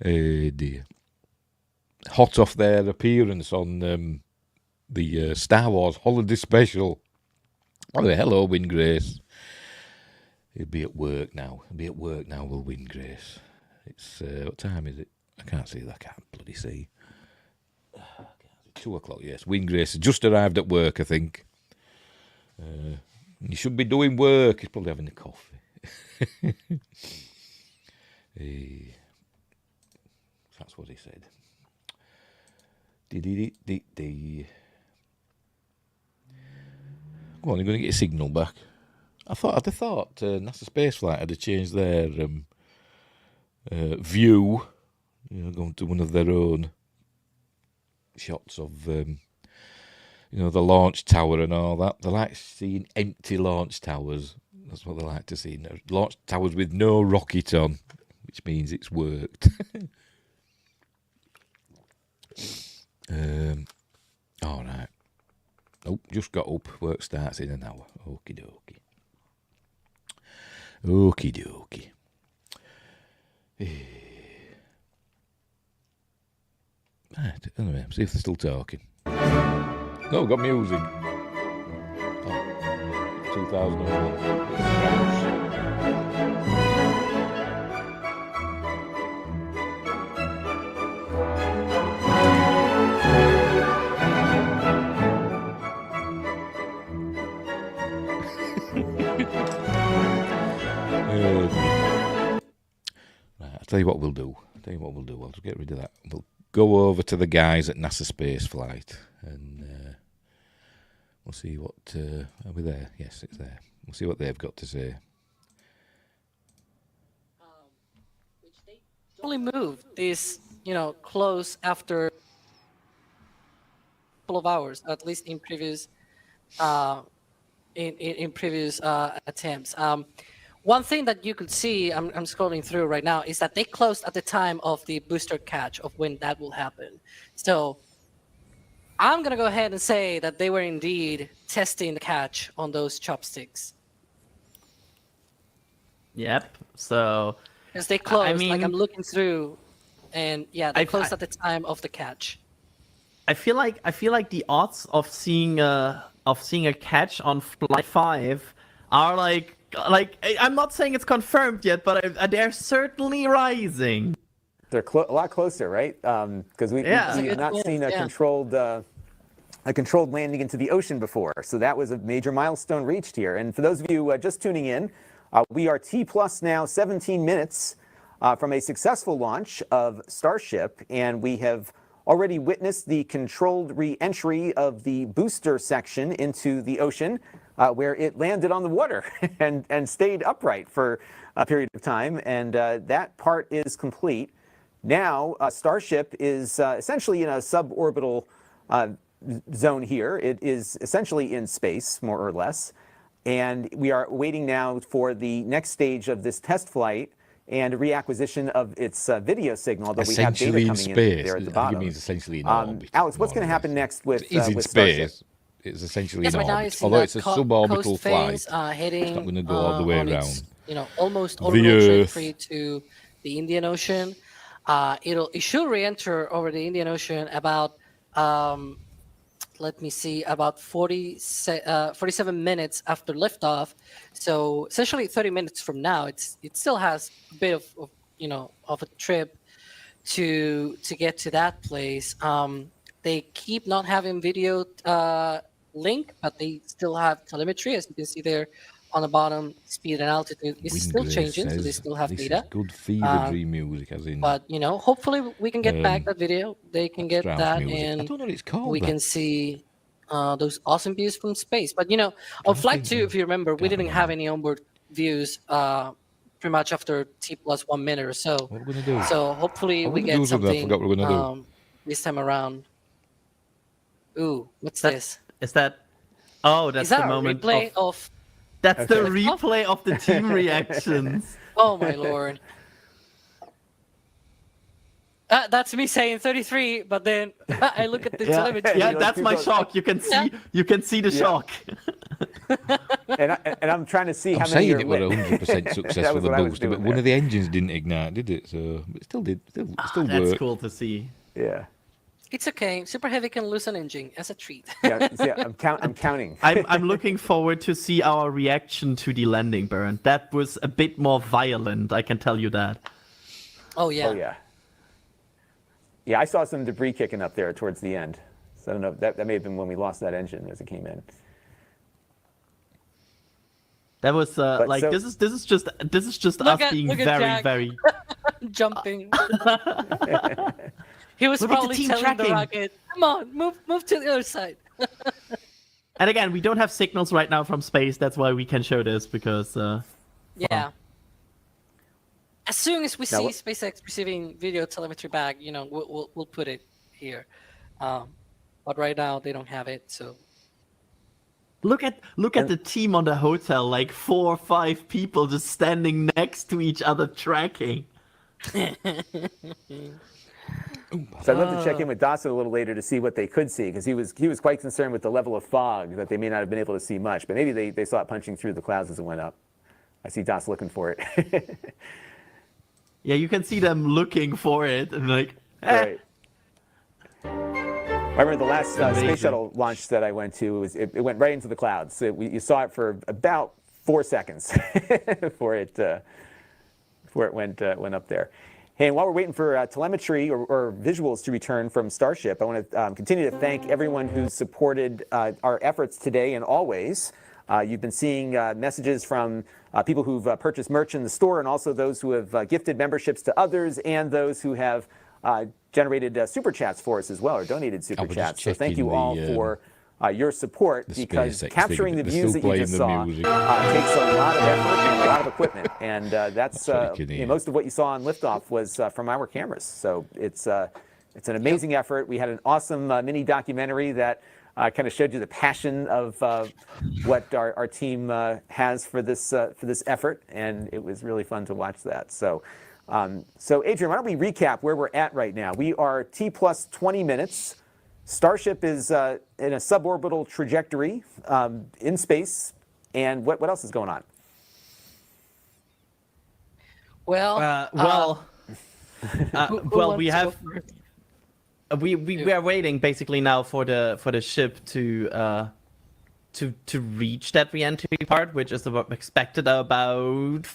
Oh dear. Hot off their appearance on the Star Wars Holiday Special. Oh, hello, Wyngrace. He'll be at work now. Will Wyngrace. It's, what time is it? I can't see that. I can't bloody see. 2 o'clock, yes. Wyngrace has just arrived at work, I think. He should be doing work. He's probably having a coffee. That's what he said. Go on, you're going to get your signal back. I thought NASA Spaceflight had to change their view. Going to one of their own shots of the launch tower and all that. They like seeing empty launch towers. That's what they like to see. Launch towers with no rocket on, which means it's worked. All right. Nope, just got up. Work starts in an hour. Okie dokie. Okie dokie. Right, anyway, see if they're still talking. No, got music. Oh, 2001. Right, I'll tell you what we'll do. I'll just get rid of that. We'll go over to the guys at NASA Space Flight and we'll see what... are we there? Yes, it's there. We'll see what they've got to say. Which they only moved this, close after a couple of hours, at least in previous in previous attempts. One thing that you could see, I'm scrolling through right now, is that they closed at the time of the booster catch of when that will happen. So I'm going to go ahead and say that they were indeed testing the catch on those chopsticks. Yep. So because they closed, I mean, like I'm looking through, and yeah, they closed at the time of the catch. I feel like the odds of seeing a catch on Flight 5 are like I'm not saying it's confirmed yet, but they're certainly rising. They're a lot closer, right? Because we've not seen a controlled landing into the ocean before, so that was a major milestone reached here. And for those of you just tuning in, we are T plus now 17 minutes from a successful launch of Starship, and we have already witnessed the controlled re-entry of the booster section into the ocean, where it landed on the water and stayed upright for a period of time, and that part is complete. Now, Starship is essentially in a suborbital zone here. It is essentially in space, more or less, and we are waiting now for the next stage of this test flight and reacquisition of its video signal, although we have data coming in there at the bottom. Means essentially in orbit. Alex, what's going to happen next with with Starship? It's essentially yes, in right orbit. Although it's a suborbital flight, it's not going to go all the way around. Its, almost orbital trajectory to the Indian Ocean. It should re-enter over the Indian Ocean about about 47 minutes after liftoff. So essentially 30 minutes from now, it still has a bit of a trip to get to that place. They keep not having video link, but they still have telemetry, as you can see there on the bottom. Speed and altitude is still changing, so they still have data. Is good fever dream music, as in. But hopefully we can get back that video. They can get that, music. and I don't know what it's called. we can see those awesome views from space. But on Flight 2, if you remember, we didn't have any onboard views pretty much after T plus 1 minute or so. What are we gonna do? So hopefully we get something what we're gonna do. This time around. Ooh, what's this? Is that? Oh, that's the moment. Replay of That's the replay of the team reactions. Oh my lord. That's me saying 33, but then I look at the telemetry. Yeah, that's my shock. You can see the shock. and I'm trying to see I'm how many saying are it was lit. 100% success for the booster, but one of the engines didn't ignite, did it? So it still did. Still worked. That's cool to see. Yeah. It's okay. Super Heavy can lose an engine as a treat. I'm counting. I'm looking forward to see our reaction to the landing, Bernd. That was a bit more violent, I can tell you that. Oh yeah. Oh yeah. Yeah, I saw some debris kicking up there towards the end. So I don't know. That may have been when we lost that engine as it came in. That was this is just us being very very jumping. He was probably telling the rocket, "Come on, move to the other side." And again, we don't have signals right now from space. That's why we can show this because. Yeah. As soon as we see SpaceX receiving video telemetry back, we'll put it here. but right now they don't have it. So Look at the team on the hotel, like 4 or 5 people just standing next to each other tracking. So I'd love to check in with Dawson a little later to see what they could see, because he was quite concerned with the level of fog that they may not have been able to see much, but maybe they saw it punching through the clouds as it went up. I see Dawson looking for it. Yeah, you can see them looking for it and like. Right. I remember the last space shuttle launch that I went to, it went right into the clouds. So you saw it for about 4 seconds before it went up there. Hey, and while we're waiting for telemetry or visuals to return from Starship, I want to continue to thank everyone who's supported our efforts today and always. You've been seeing messages from people who've purchased merch in the store, and also those who have gifted memberships to others, and those who have generated super chats for us as well, or donated super chats. So thank you all for your support, because capturing the views that you just saw takes a lot of effort and a lot of equipment, and that's most of what you saw on liftoff was from our cameras. So it's an amazing effort. We had an awesome mini documentary that kind of showed you the passion of what our team has for this effort, and it was really fun to watch that. So Adrian, why don't we recap where we're at right now? We are T plus 20 minutes. Starship is in a suborbital trajectory in space, and what else is going on? Well, We are waiting basically now for the ship to reach that re-entry part, which is expected about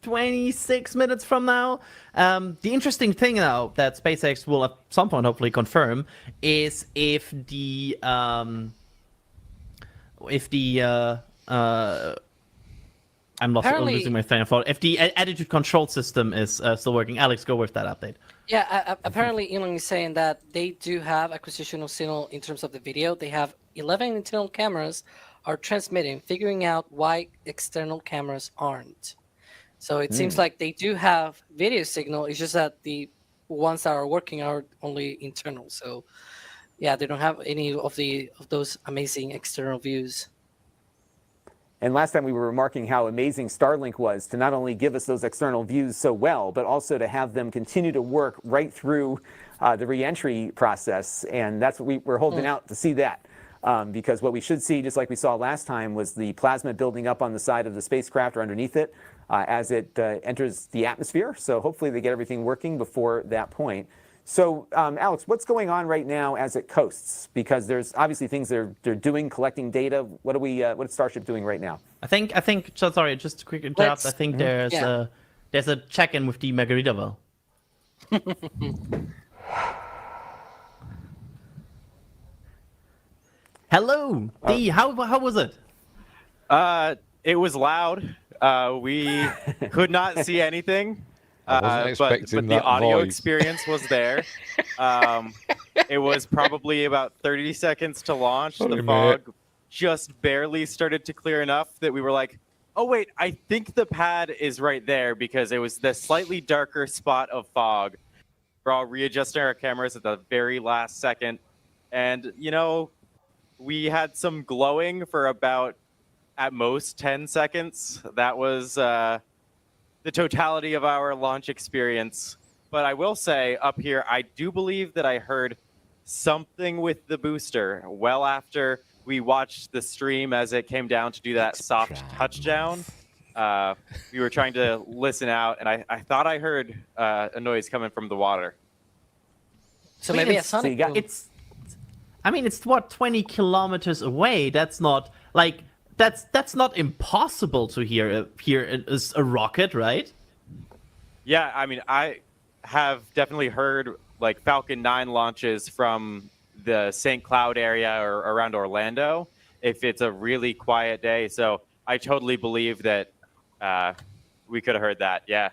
26 minutes from now. The interesting thing now that SpaceX will at some point hopefully confirm is if the I'm losing my train of thought. If the attitude control system is still working. Alex, go with that update. Yeah, apparently Elon is saying that they do have acquisition of signal in terms of the video. They have 11 internal cameras are transmitting, figuring out why external cameras aren't. So it seems like they do have video signal. It's just that the ones that are working are only internal. So yeah, they don't have any of those amazing external views. And last time we were remarking how amazing Starlink was to not only give us those external views so well, but also to have them continue to work right through the re-entry process. And that's what we're holding out to see that. Because what we should see, just like we saw last time, was the plasma building up on the side of the spacecraft or underneath it as it enters the atmosphere. So hopefully they get everything working before that point. So, Alex, what's going on right now as it coasts? Because there's obviously things they're doing, collecting data. What is Starship doing right now? I think. So sorry, just a quick interrupt. I think there's a check-in with the Margaritaville. Hello, D. How was it? It was loud. We could not see anything. But the audio experience was there. It was probably about 30 seconds to launch. The fog just barely started to clear enough that we were like, oh, wait, I think the pad is right there, because it was the slightly darker spot of fog. We're all readjusting our cameras at the very last second. And, we had some glowing for about, at most, 10 seconds. That was the totality of our launch experience. But I will say, up here, I do believe that I heard something with the booster well after we watched the stream as it came down to do that soft touchdown. We were trying to listen out, and I thought I heard a noise coming from the water. So maybe a sonic boom. It's what, 20 kilometers away. That's not like that's not impossible to hear. Here is a rocket, right? Yeah, I have definitely heard like Falcon 9 launches from the St. Cloud area or around Orlando if it's a really quiet day. So I totally believe that we could have heard that. Yeah.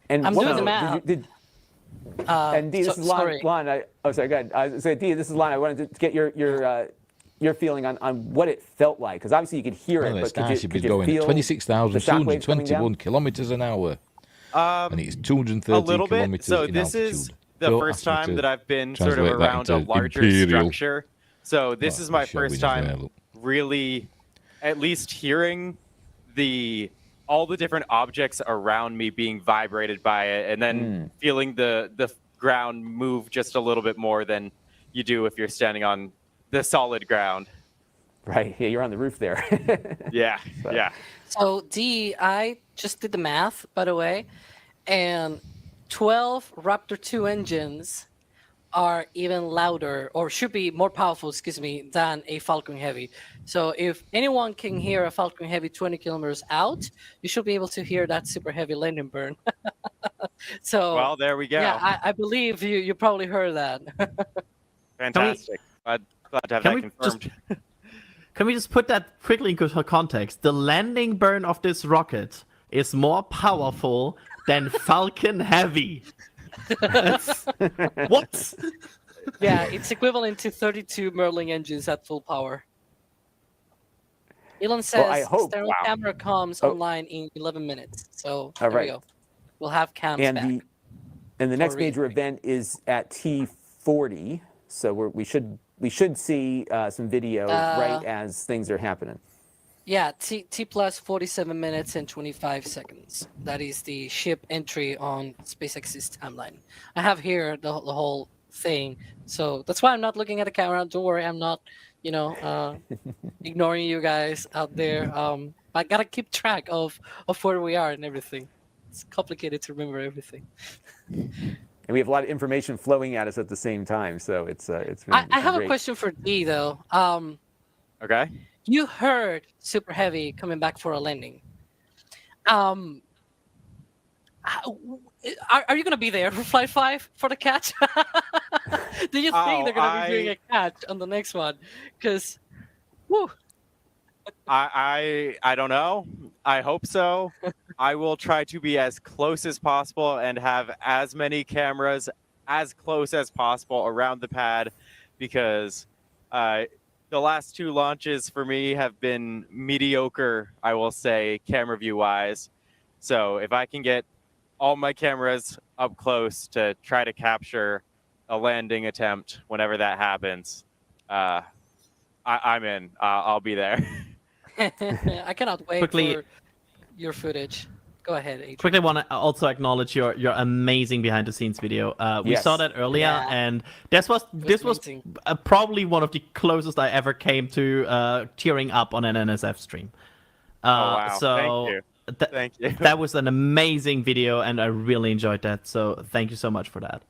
And I'm doing the math. And D, this is Lon. Sorry, go ahead. D, this is Lon. I wanted to get your feeling on what it felt like, because obviously you could hear it, but Starship is going at 26,221 kilometers an hour, and it's 213 kilometers in altitude. This is the first time that I've been sort of around a larger structure. So this is my first time really at least hearing all the different objects around me being vibrated by it, and then feeling the ground move just a little bit more than you do if you're standing on the solid ground. Right. Yeah, you're on the roof there. Yeah. So D, I just did the math, by the way, and 12 Raptor 2 engines are even louder, or should be more powerful, than a Falcon Heavy. So if anyone can hear a Falcon Heavy 20 kilometers out, you should be able to hear that super heavy landing burn. So well, there we go. Yeah, I believe you probably heard that. Fantastic. Glad to have that confirmed. Can we just put that quickly into context? The landing burn of this rocket is more powerful than Falcon Heavy. What? Yeah, it's equivalent to 32 Merlin engines at full power. Elon says stereo camera comes online in 11 minutes. So there we go. We'll have cams back. And the next major event is at T40. So we should see some video right as things are happening. Yeah, T plus 47 minutes and 25 seconds. That is the ship entry on SpaceX's timeline. I have here the whole thing. So that's why I'm not looking at the camera. Don't worry, I'm not, ignoring you guys out there. I gotta keep track of where we are and everything. It's complicated to remember everything. And we have a lot of information flowing at us at the same time, so it's I have a question for D though. Okay. You heard Super Heavy coming back for a landing. Are you going to be there for Flight 5 for the catch? Do you think they're going to be doing a catch on the next one? Because, whoo. I don't know. I hope so. I will try to be as close as possible and have as many cameras as close as possible around the pad, because the last two launches for me have been mediocre, I will say, camera view wise. So if I can get all my cameras up close to try to capture a landing attempt whenever that happens, I'm in. I'll be there. I cannot wait for your footage. Go ahead, Adrian. Quickly want to also acknowledge your amazing behind the scenes video. We saw that earlier, and this was probably one of the closest I ever came to tearing up on an NSF stream. Wow. So thank you. That was an amazing video, and I really enjoyed that. So thank you so much for that.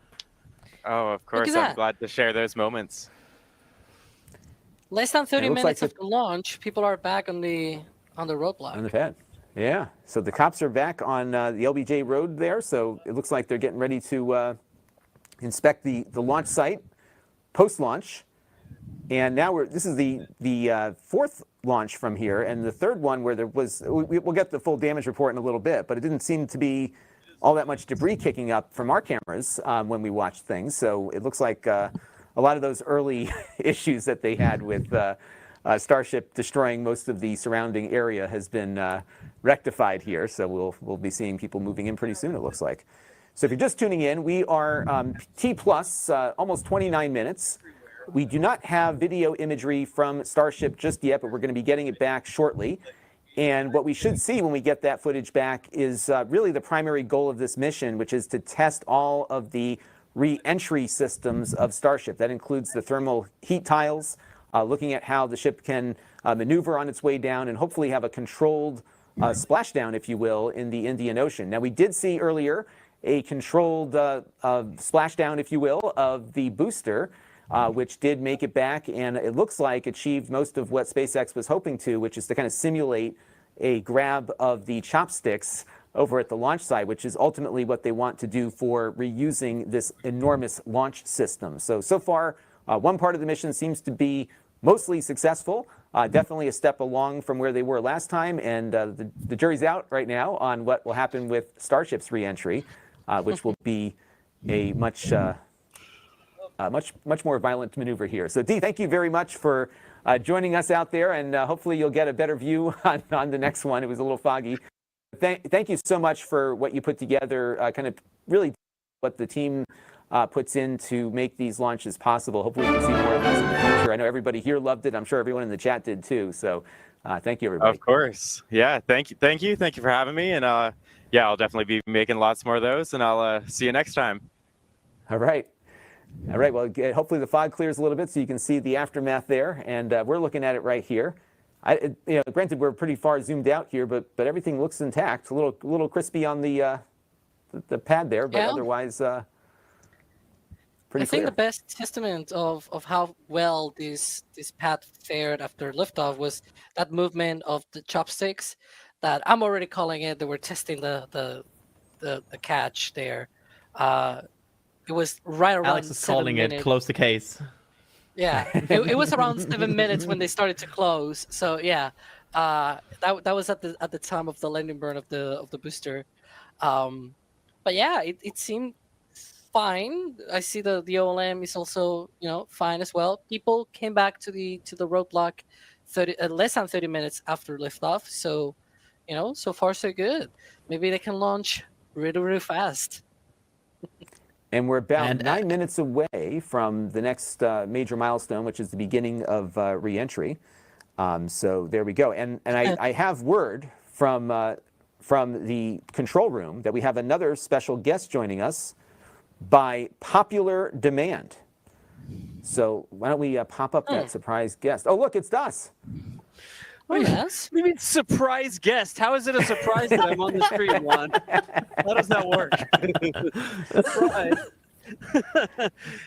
Oh, of course. I'm glad to share those moments. Less than 30 minutes after launch, people are back on the roadblock. On the pad. Yeah, so the cops are back on the LBJ road there, so it looks like they're getting ready to inspect the launch site post-launch. And now this is the fourth launch from here, and the third one where there was, we'll get the full damage report in a little bit, but it didn't seem to be all that much debris kicking up from our cameras when we watched things. So it looks like a lot of those early issues that they had with Starship destroying most of the surrounding area has been rectified here. So we'll be seeing people moving in pretty soon, it looks like. So if you're just tuning in, we are T plus almost 29 minutes. We do not have video imagery from Starship just yet, but we're going to be getting it back shortly. And what we should see when we get that footage back is really the primary goal of this mission, which is to test all of the re-entry systems of Starship. That includes the thermal heat tiles, looking at how the ship can maneuver on its way down and hopefully have a controlled splashdown, if you will, in the Indian Ocean. Now, we did see earlier a controlled splashdown, if you will, of the booster, which did make it back, and it looks like achieved most of what SpaceX was hoping to, which is to kind of simulate a grab of the chopsticks over at the launch site, which is ultimately what they want to do for reusing this enormous launch system. So far, one part of the mission seems to be mostly successful, definitely a step along from where they were last time, and the jury's out right now on what will happen with Starship's re-entry, which will be a much more violent maneuver here. So Dee, thank you very much for joining us out there, and hopefully you'll get a better view on the next one. It was a little foggy. Thank you so much for what you put together, kind of really what the team puts in to make these launches possible. Hopefully we can see more of this in the future. I know everybody here loved it. I'm sure everyone in the chat did too. So thank you, everybody. Of course. Yeah, thank you for having me. And yeah, I'll definitely be making lots more of those, and I'll see you next time. All right. All right, well, hopefully the fog clears a little bit so you can see the aftermath there, and we're looking at it right here. Granted, we're pretty far zoomed out here, but everything looks intact. A little crispy on the pad there, but otherwise pretty I think clear. the best testament of how well this pad fared after liftoff was that movement of the chopsticks that I'm already calling it. They were testing the catch there. It was right around Alex is 7 calling minutes. it. Close the case. Yeah, it was around 7 minutes when they started to close. So yeah, that was at the time of the landing burn of the booster. But yeah, it seemed fine. I see the OLM is also fine as well. People came back to the roadblock less than 30 minutes after liftoff. So so far so good. Maybe they can launch really fast. And we're about 9 minutes away from the next major milestone, which is the beginning of re-entry. So there we go. And I have word from the control room that we have another special guest joining us by popular demand. So why don't we pop up that surprise guest? Oh, look, it's Das. Oh, yes. What do you mean surprise guest? How is it a surprise that I'm on the stream, Juan? How does that work? Surprise.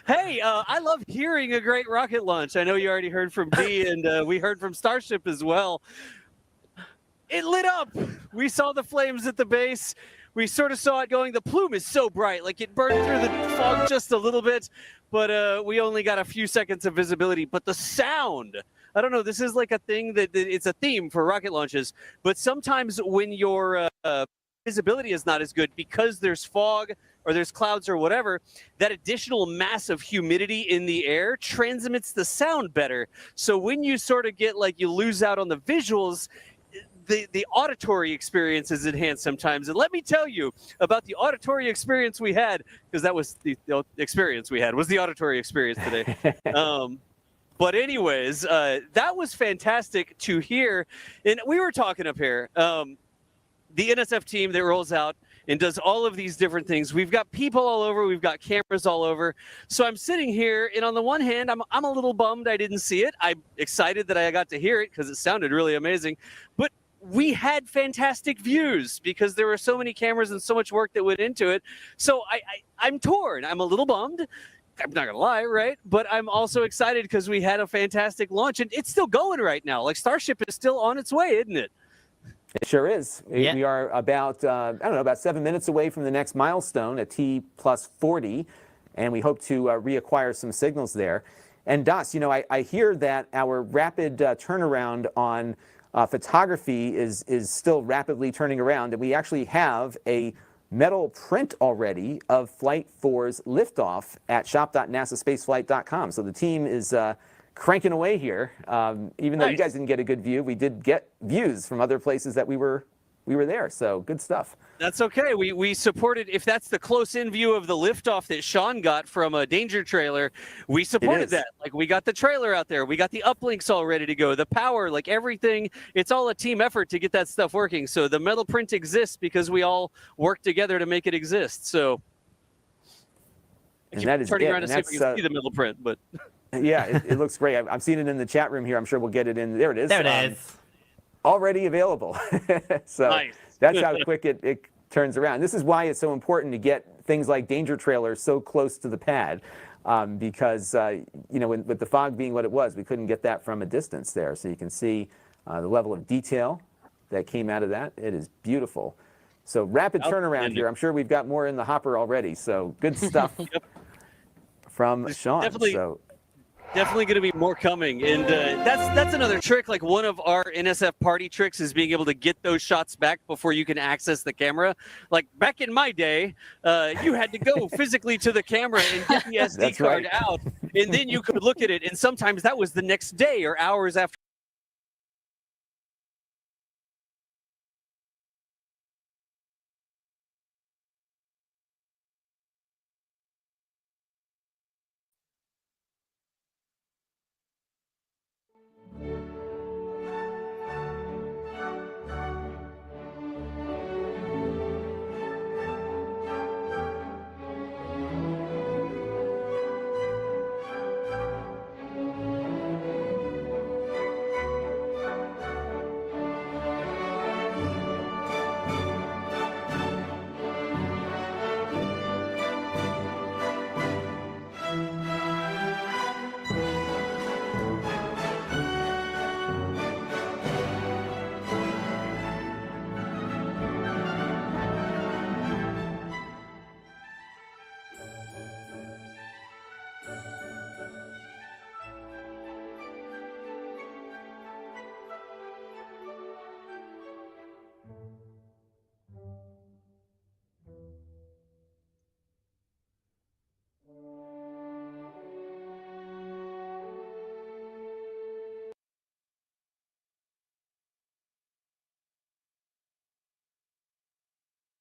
Hey, I love hearing a great rocket launch. I know you already heard from D, and we heard from Starship as well. It lit up. We saw the flames at the base. We sort of saw it going. The plume is so bright, like it burned through the fog just a little bit, but we only got a few seconds of visibility. But the sound, I don't know, this is like a thing that it's a theme for rocket launches, but sometimes when your visibility is not as good because there's fog or there's clouds or whatever, that additional mass of humidity in the air transmits the sound better. So when you sort of get like you lose out on the visuals, the auditory experience is enhanced sometimes. And let me tell you about the auditory experience we had, because that was the experience we had, was the auditory experience today. But anyways, that was fantastic to hear. And we were talking up here, the NSF team that rolls out and does all of these different things. We've got people all over. We've got cameras all over. So I'm sitting here, and on the one hand, I'm a little bummed I didn't see it. I'm excited that I got to hear it because it sounded really amazing. But we had fantastic views because there were so many cameras and so much work that went into it. So I'm torn. I'm a little bummed. I'm not going to lie, right? But I'm also excited because we had a fantastic launch, and it's still going right now. Like, Starship is still on its way, isn't it? It sure is. Yeah. We are about, about 7 minutes away from the next milestone at T+40, and we hope to reacquire some signals there. And Das, I hear that our rapid turnaround on photography is still rapidly turning around, and we actually have a metal print already of Flight 4's liftoff at shop.nasaspaceflight.com. So the team is cranking away here. Even though you guys didn't get a good view, we did get views from other places that we were there. So good stuff. That's okay. We supported, if that's the close-in view of the liftoff that Sean got from a Danger trailer, we supported that. Like, we got the trailer out there. We got the uplinks all ready to go. The power, like everything. It's all a team effort to get that stuff working. So the metal print exists because we all work together to make it exist. So And that is turning it. around to see if we can see the metal print, but yeah, it looks great. I'm seeing it in the chat room here. I'm sure we'll get it in. There it is. There it is. Already available. So nice. That's how quick it turns around. This is why it's so important to get things like danger trailers so close to the pad, because with the fog being what it was, we couldn't get that from a distance there. So you can see the level of detail that came out of that. It is beautiful. So rapid turnaround here. I'm sure we've got more in the hopper already. So good stuff from Sean. Definitely going to be more coming, and that's another trick. Like, one of our NSF party tricks is being able to get those shots back before you can access the camera. Like, back in my day, you had to go physically to the camera and get the SD card out, and then you could look at it. And sometimes that was the next day or hours after.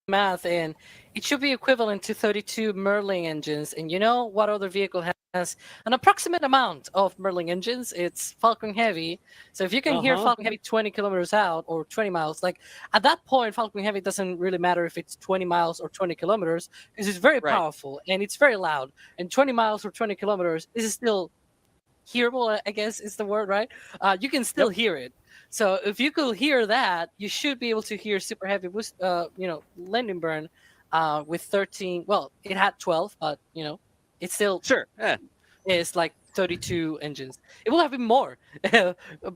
math, and it should be equivalent to 32 Merlin engines. And you know what other vehicle has an approximate amount of Merlin engines? It's Falcon Heavy. So if you can hear Falcon Heavy 20 kilometers out or 20 miles, like at that point, Falcon Heavy doesn't really matter if it's 20 miles or 20 kilometers because it's very powerful and it's very loud. And 20 miles or 20 kilometers is still hearable, I guess is the word, right? You can still hear it. So if you could hear that, you should be able to hear Super Heavy boost, landing burn with 13. Well, it had 12, but it's still it's like 32 engines. It will have been more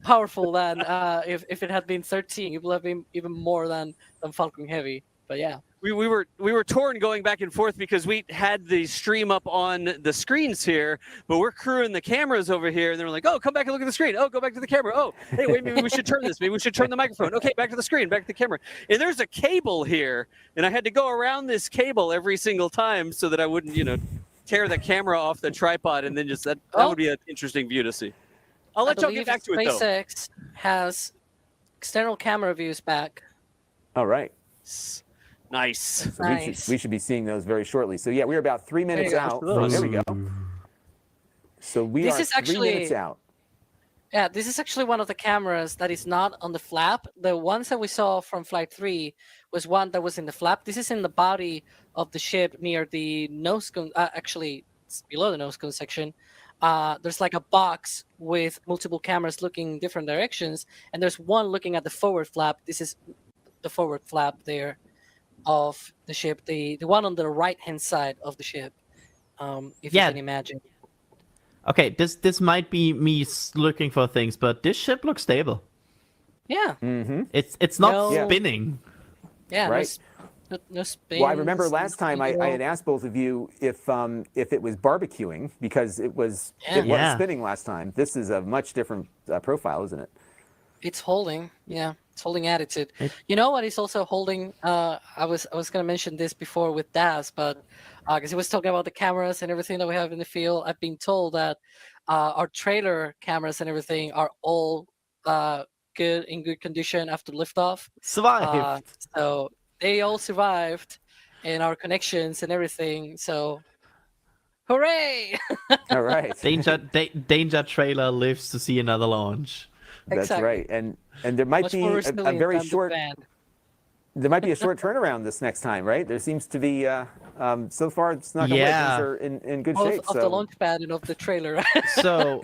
powerful than if it had been 13. It will have been even more than Falcon Heavy. But yeah. We were torn going back and forth because we had the stream up on the screens here, but we're crewing the cameras over here, and they're like, "Oh, come back and look at the screen. Oh, go back to the camera. Oh, hey, wait, maybe we should turn this. Maybe we should turn the microphone. Okay, back to the screen, back to the camera." And there's a cable here, and I had to go around this cable every single time so that I wouldn't, tear the camera off the tripod, and then just that would be an interesting view to see. I'll let y'all get back to it though. SpaceX has external camera views back. All right. Nice. So we should be seeing those very shortly. So yeah, we're about 3 minutes out. There we go. So we are 3 minutes out. Yeah, this is actually one of the cameras that is not on the flap. The ones that we saw from Flight 3 was one that was in the flap. This is in the body of the ship near the nose cone. Actually, it's below the nose cone section. There's like a box with multiple cameras looking different directions, and there's one looking at the forward flap. This is the forward flap there of the ship, the one on the right hand side of the ship, if you can imagine. Okay, this might be me looking for things, but this ship looks stable. Yeah. It's not spinning. Yeah, right. No spins. Well, I remember last time I had asked both of you if it was barbecuing because it was spinning last time. This is a much different profile, isn't it? It's holding, it's holding attitude. You know what? It's also holding. I was going to mention this before with Daz, but because he was talking about the cameras and everything that we have in the field, I've been told that our trailer cameras and everything are all good in good condition after liftoff. Survived. So they all survived, and our connections and everything. So, hooray! All right. Danger trailer lives to see another launch. That's right, and there might be a very short. There might be a short turnaround this next time, right? There seems to be. So far, it's not. Things are in good shape. Of the launch pad and of the trailer. So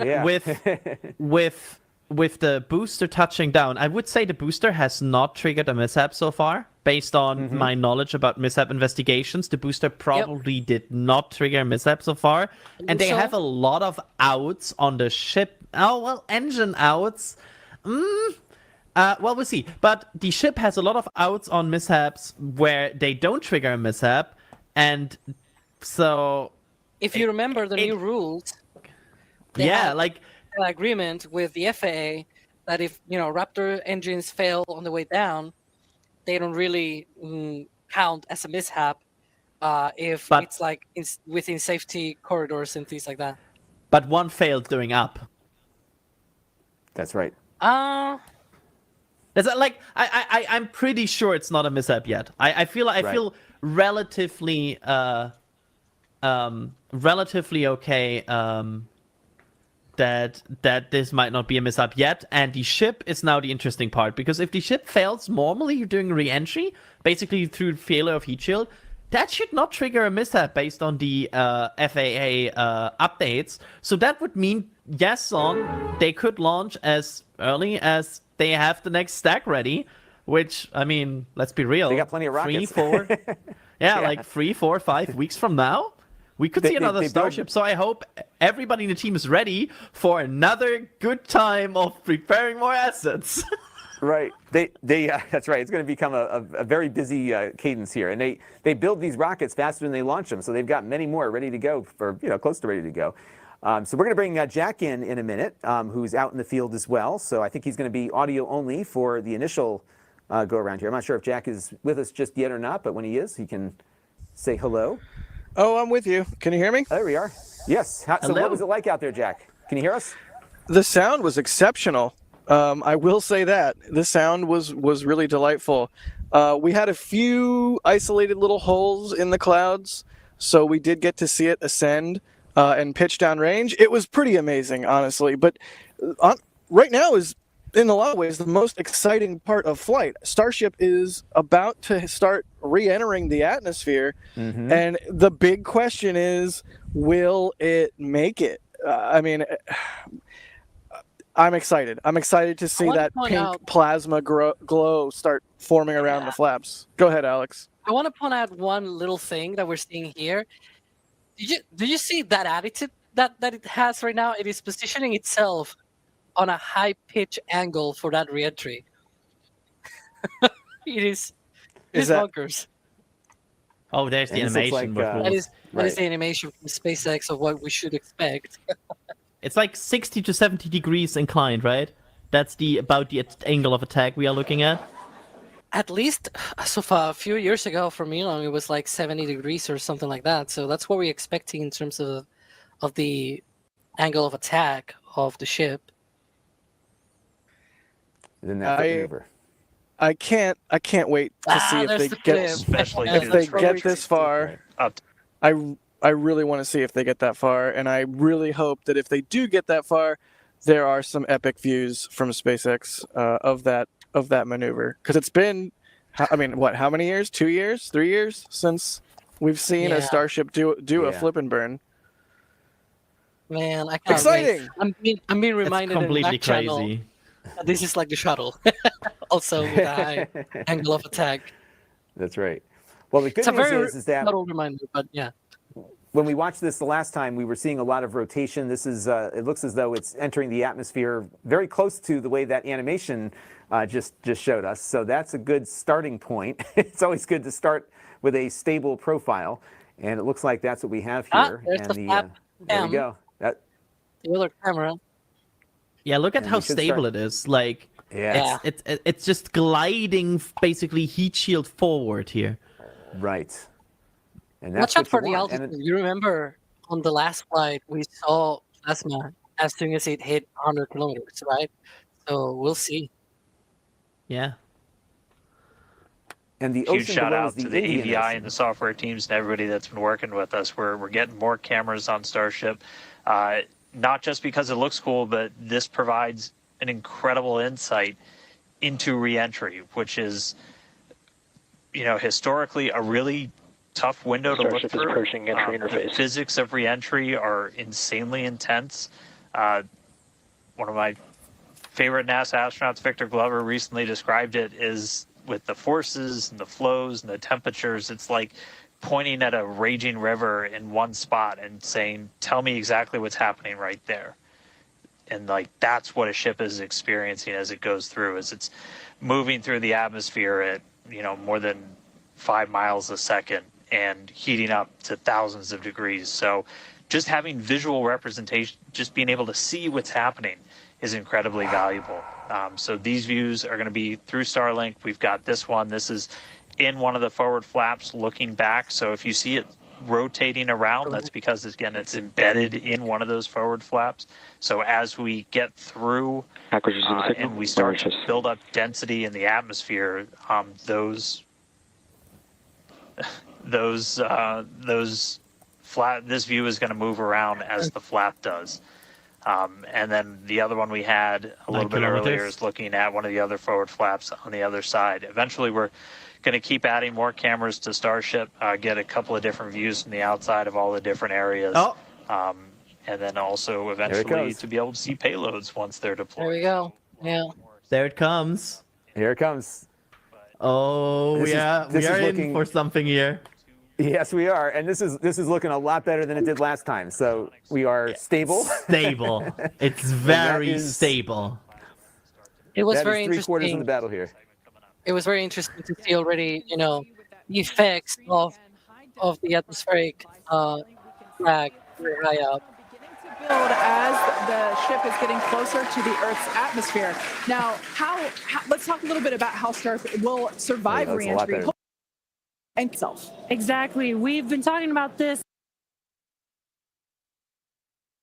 with the booster touching down, I would say the booster has not triggered a mishap so far. Based on my knowledge about mishap investigations, the booster probably did not trigger a mishap so far, and they have a lot of outs on the ship. Oh well, engine outs. Well, we'll see. But the ship has a lot of outs on mishaps where they don't trigger a mishap, and so if you remember the new rules, like an agreement with the FAA that if Raptor engines fail on the way down, they don't really count as a mishap if it's like within safety corridors and things like that. But one failed during up. That's right. Is that like I'm pretty sure it's not a mishap yet. I feel relatively okay that this might not be a mishap yet, and the ship is now the interesting part, because if the ship fails normally during re-entry, basically through failure of heat shield, that should not trigger a mishap based on the FAA updates. So that would mean they could launch as early as they have the next stack ready, which, I mean, let's be real. They got plenty of rockets. 3, 4, 5 weeks from now, we could see another Starship. So I hope everybody in the team is ready for another good time of preparing more assets. Right. That's right. It's going to become a very busy cadence here. And they build these rockets faster than they launch them. So they've got many more ready to go, close to ready to go. So we're going to bring Jack in a minute, who's out in the field as well. So I think he's going to be audio only for the initial go around here. I'm not sure if Jack is with us just yet or not, but when he is, he can say hello. Oh, I'm with you. Can you hear me? There we are. Yes. So what was it like out there, Jack? Can you hear us? The sound was exceptional. I will say that the sound was really delightful. We had a few isolated little holes in the clouds, so we did get to see it ascend and pitch down range. It was pretty amazing, honestly. But right now is, in a lot of ways, the most exciting part of flight. Starship is about to start re-entering the atmosphere, and the big question is, will it make it? I mean, I'm excited. I'm excited to see that pink plasma glow start forming around the flaps. Go ahead, Alex. I want to point out one little thing that we're seeing here. Did you see that attitude that it has right now? It is positioning itself on a high pitch angle for that reentry. It's bonkers. Oh, there's the animation. That is the animation from SpaceX of what we should expect. It's like 60 to 70 degrees inclined, right? That's about the angle of attack we are looking at. At least, so far, a few years ago from Elon, it was like 70 degrees or something like that. So that's what we're expecting in terms of the angle of attack of the ship. Then that maneuver. I can't wait to see if they get this far. I really want to see if they get that far, and I really hope that if they do get that far, there are some epic views from SpaceX of that maneuver. Because it's been, I mean, what? How many years? 2 years? 3 years since we've seen a Starship do a flip and burn. Man, I can't exciting! Wait. I'm being reminded completely in that crazy. channel. This is like the shuttle, also with a high angle of attack. That's right. Well, the good news is that subtle reminder, but yeah. When we watched this the last time, we were seeing a lot of rotation. This is, it looks as though it's entering the atmosphere very close to the way that animation just showed us. So that's a good starting point. It's always good to start with a stable profile, and it looks like that's what we have here. There's and the flap there we go. The other camera. Yeah, look at how stable it is. Like, it's just gliding, basically heat shield forward here. Right. And that's watch out for the altitude. You remember on the last flight we saw plasma as soon as it hit 100 kilometers, right? So we'll see. Yeah. And the huge shout out to the AVI and the software teams and everybody that's been working with us. We're getting more cameras on Starship, not just because it looks cool, but this provides an incredible insight into reentry, which is, historically a really tough window to look through. The physics of reentry are insanely intense. One of my favorite NASA astronauts, Victor Glover, recently described it as with the forces and the flows and the temperatures, it's like pointing at a raging river in one spot and saying, tell me exactly what's happening right there. And that's what a ship is experiencing as it goes through, as it's moving through the atmosphere at, more than 5 miles a second and heating up to thousands of degrees. So just having visual representation, just being able to see what's happening is incredibly valuable. So these views are going to be through Starlink. We've got this one. This is in one of the forward flaps looking back. So if you see it rotating around, that's because, again, it's embedded in one of those forward flaps. So as we get through and we start to build up density in the atmosphere, this view is going to move around as the flap does. And then the other one we had a little bit earlier is looking at one of the other forward flaps on the other side. Eventually, we're going to keep adding more cameras to Starship, get a couple of different views from the outside of all the different areas. And then also eventually to be able to see payloads once they're deployed. There we go. Yeah. There it comes. Here it comes. Oh, we are in for something here. Yes, we are, and this is looking a lot better than it did last time. So we are stable. Stable. It's very stable. It was very interesting. 3/4 of the battle here. It was very interesting to see already, the effects of the atmospheric drag very high up. Build as the ship is getting closer to the Earth's atmosphere. Now, let's talk a little bit about how Starship will survive reentry. And self. Exactly. We've been talking about this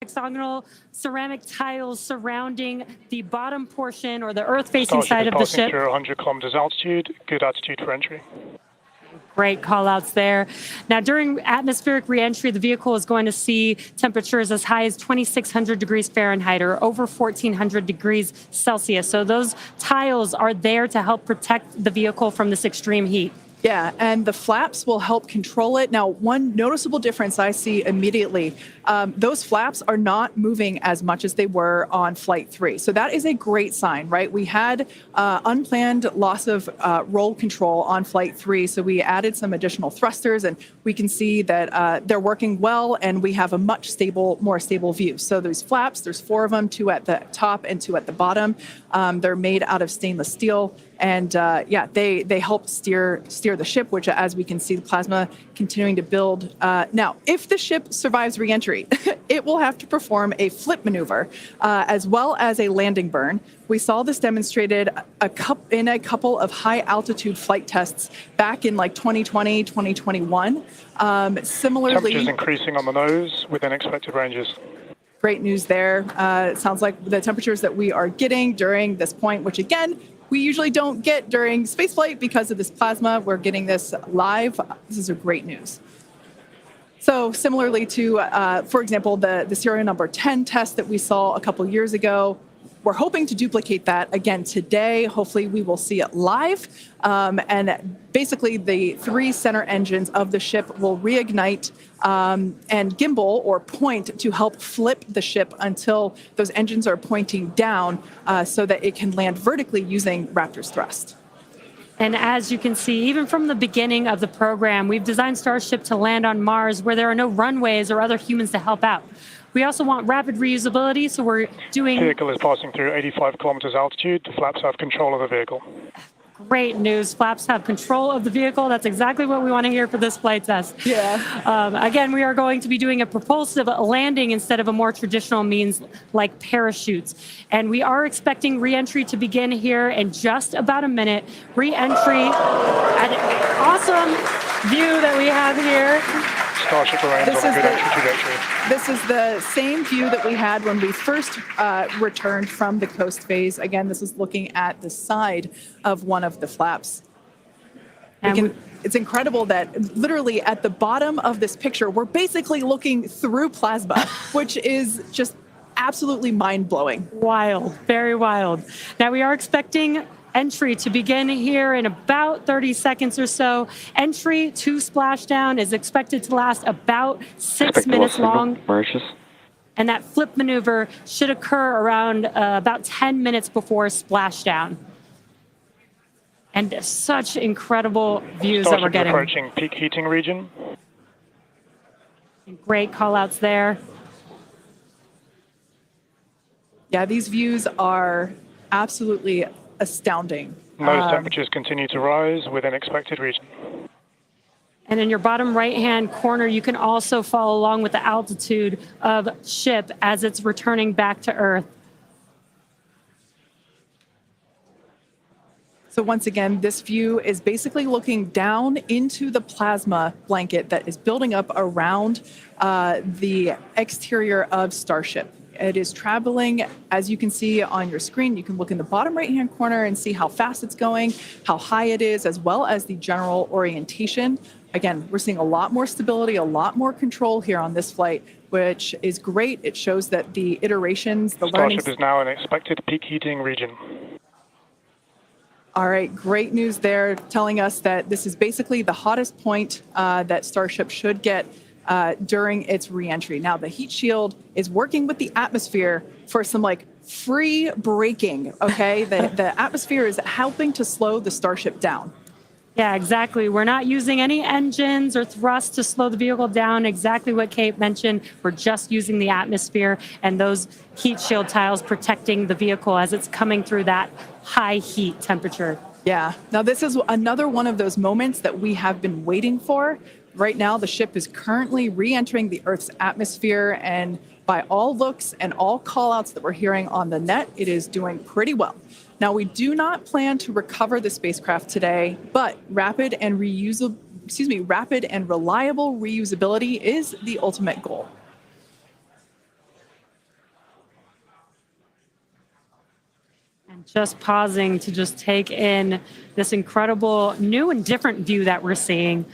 hexagonal ceramic tiles surrounding the bottom portion or the earth-facing side of the ship. Through 100 kilometers altitude, good attitude for entry. Great call outs there. Now, during atmospheric reentry, the vehicle is going to see temperatures as high as 2,600 degrees Fahrenheit or over 1,400 degrees Celsius. So those tiles are there to help protect the vehicle from this extreme heat. Yeah, and the flaps will help control it. Now, one noticeable difference I see immediately, those flaps are not moving as much as they were on Flight 3. So that is a great sign, right? We had unplanned loss of roll control on Flight 3, so we added some additional thrusters, and we can see that they're working well, and we have a much more stable view. So those flaps, there's 4 of them, 2 at the top and 2 at the bottom. They're made out of stainless steel. And yeah, they help steer the ship, which, as we can see, the plasma continuing to build. Now, if the ship survives reentry, it will have to perform a flip maneuver as well as a landing burn. We saw this demonstrated in a couple of high-altitude flight tests back in like 2020, 2021. Similarly, temperatures increasing on the nose within expected ranges. Great news there. It sounds like the temperatures that we are getting during this point, which again, we usually don't get during spaceflight because of this plasma. We're getting this live. This is great news. So similarly to, for example, the serial number 10 test that we saw a couple years ago, we're hoping to duplicate that again today. Hopefully we will see it live. And basically the 3 center engines of the ship will reignite and gimbal or point to help flip the ship until those engines are pointing down so that it can land vertically using Raptor's thrust. And as you can see, even from the beginning of the program, we've designed Starship to land on Mars where there are no runways or other humans to help out. We also want rapid reusability, so we're doing... The vehicle is passing through 85 kilometers altitude. The flaps have control of the vehicle. Great news. Flaps have control of the vehicle. That's exactly what we want to hear for this flight test. Yeah. Again, we are going to be doing a propulsive landing instead of a more traditional means like parachutes. And we are expecting re-entry to begin here in just about a minute. Re-entry, an awesome view that we have here. Starship remains on a good entry trajectory. This is the same view that we had when we first returned from the coast phase. Again, this is looking at the side of one of the flaps. It's incredible that literally at the bottom of this picture, we're basically looking through plasma, which is just absolutely mind-blowing. Wild, very wild. Now we are expecting entry to begin here in about 30 seconds or so. Entry to splashdown is expected to last about 6 minutes long. And that flip maneuver should occur around about 10 minutes before splashdown. And such incredible views that we're getting. Approaching peak heating region. Great call outs there. Yeah, these views are absolutely astounding. Nose temperatures continue to rise within expected region. And in your bottom right-hand corner, you can also follow along with the altitude of ship as it's returning back to Earth. So once again, this view is basically looking down into the plasma blanket that is building up around the exterior of Starship. It is traveling, as you can see on your screen. You can look in the bottom right-hand corner and see how fast it's going, how high it is, as well as the general orientation. Again, we're seeing a lot more stability, a lot more control here on this flight, which is great. It shows that the iterations, the learning... Starship is now in expected peak heating region. All right, great news there, telling us that this is basically the hottest point that Starship should get during its reentry. Now, the heat shield is working with the atmosphere for some free braking, okay? The atmosphere is helping to slow the Starship down. Yeah, exactly. We're not using any engines or thrust to slow the vehicle down. Exactly what Kate mentioned. We're just using the atmosphere and those heat shield tiles protecting the vehicle as it's coming through that high heat temperature. Yeah. Now, this is another one of those moments that we have been waiting for. Right now, the ship is currently re-entering the Earth's atmosphere, and by all looks and all call-outs that we're hearing on the net, it is doing pretty well. Now, we do not plan to recover the spacecraft today, but rapid and reliable reusability is the ultimate goal. just pausing to just take in this incredible new and different view that we're seeing.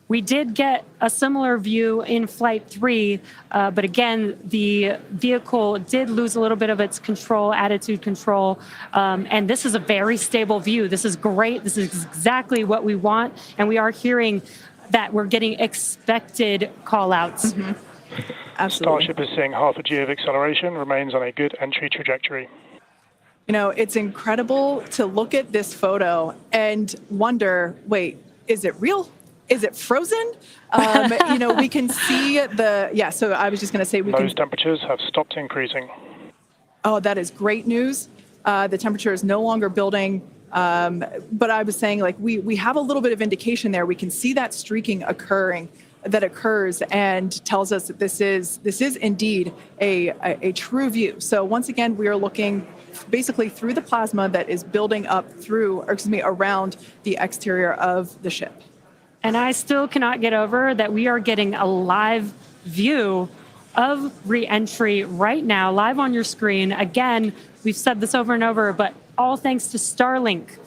We did get a similar view in Flight 3, but again, the vehicle did lose a little bit of its control, attitude control, and this is a very stable view. This is great. This is exactly what we want, and we are hearing that we're getting expected call-outs. Mm-hmm. Absolutely. Starship is seeing half a G of acceleration, remains on a good entry trajectory. You know, it's incredible to look at this photo and wonder, wait, is it real? Is it frozen? You know, we can see so I was just going to say Those temperatures have stopped increasing. Oh, that is great news. The temperature is no longer building. But I was saying, like, we have a little bit of indication there. We can see that streaking that occurs and tells us that this is indeed a true view. So once again, we are looking basically through the plasma that is building up around the exterior of the ship. And I still cannot get over that we are getting a live view of re-entry right now, live on your screen. Again, we've said this over and over, but all thanks to Starlink.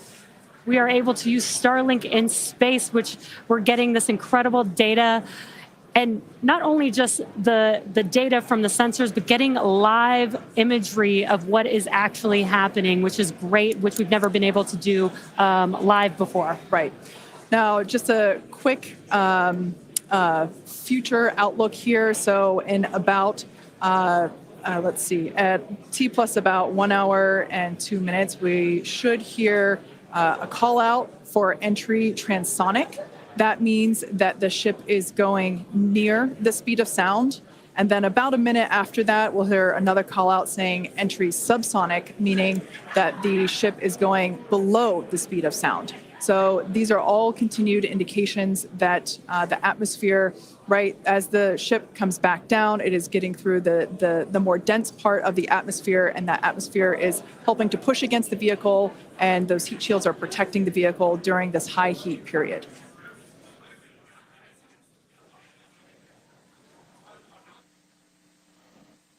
We are able to use Starlink in space, which we're getting this incredible data. And not only just the data from the sensors, but getting live imagery of what is actually happening, which is great, which we've never been able to do live before. Right. Now, just a quick future outlook here. So in about, let's see, at T plus about 1 hour and 2 minutes, we should hear a call out for entry transonic. That means that the ship is going near the speed of sound. And then about a minute after that, we'll hear another call out saying entry subsonic, meaning that the ship is going below the speed of sound. So these are all continued indications that the atmosphere, right, as the ship comes back down, it is getting through the more dense part of the atmosphere, and that atmosphere is helping to push against the vehicle, and those heat shields are protecting the vehicle during this high heat period.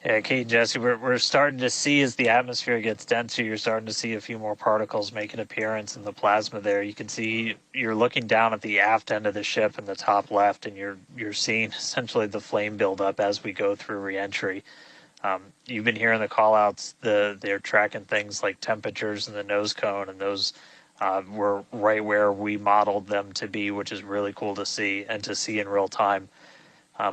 Yeah, Kate and Jesse, we're starting to see as the atmosphere gets denser, you're starting to see a few more particles make an appearance in the plasma there. You can see you're looking down at the aft end of the ship in the top left, and you're seeing essentially the flame build up as we go through reentry. You've been hearing the call outs, they're tracking things like temperatures in the nose cone, and those were right where we modeled them to be, which is really cool to see and to see in real time.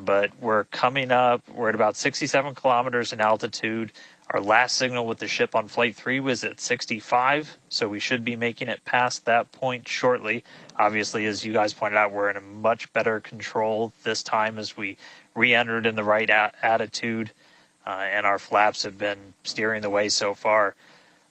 But we're coming up, we're at about 67 kilometers in altitude. Our last signal with the ship on Flight 3 was at 65, so we should be making it past that point shortly. Obviously, as you guys pointed out, we're in a much better control this time as we re-entered in the right attitude, and our flaps have been steering the way so far.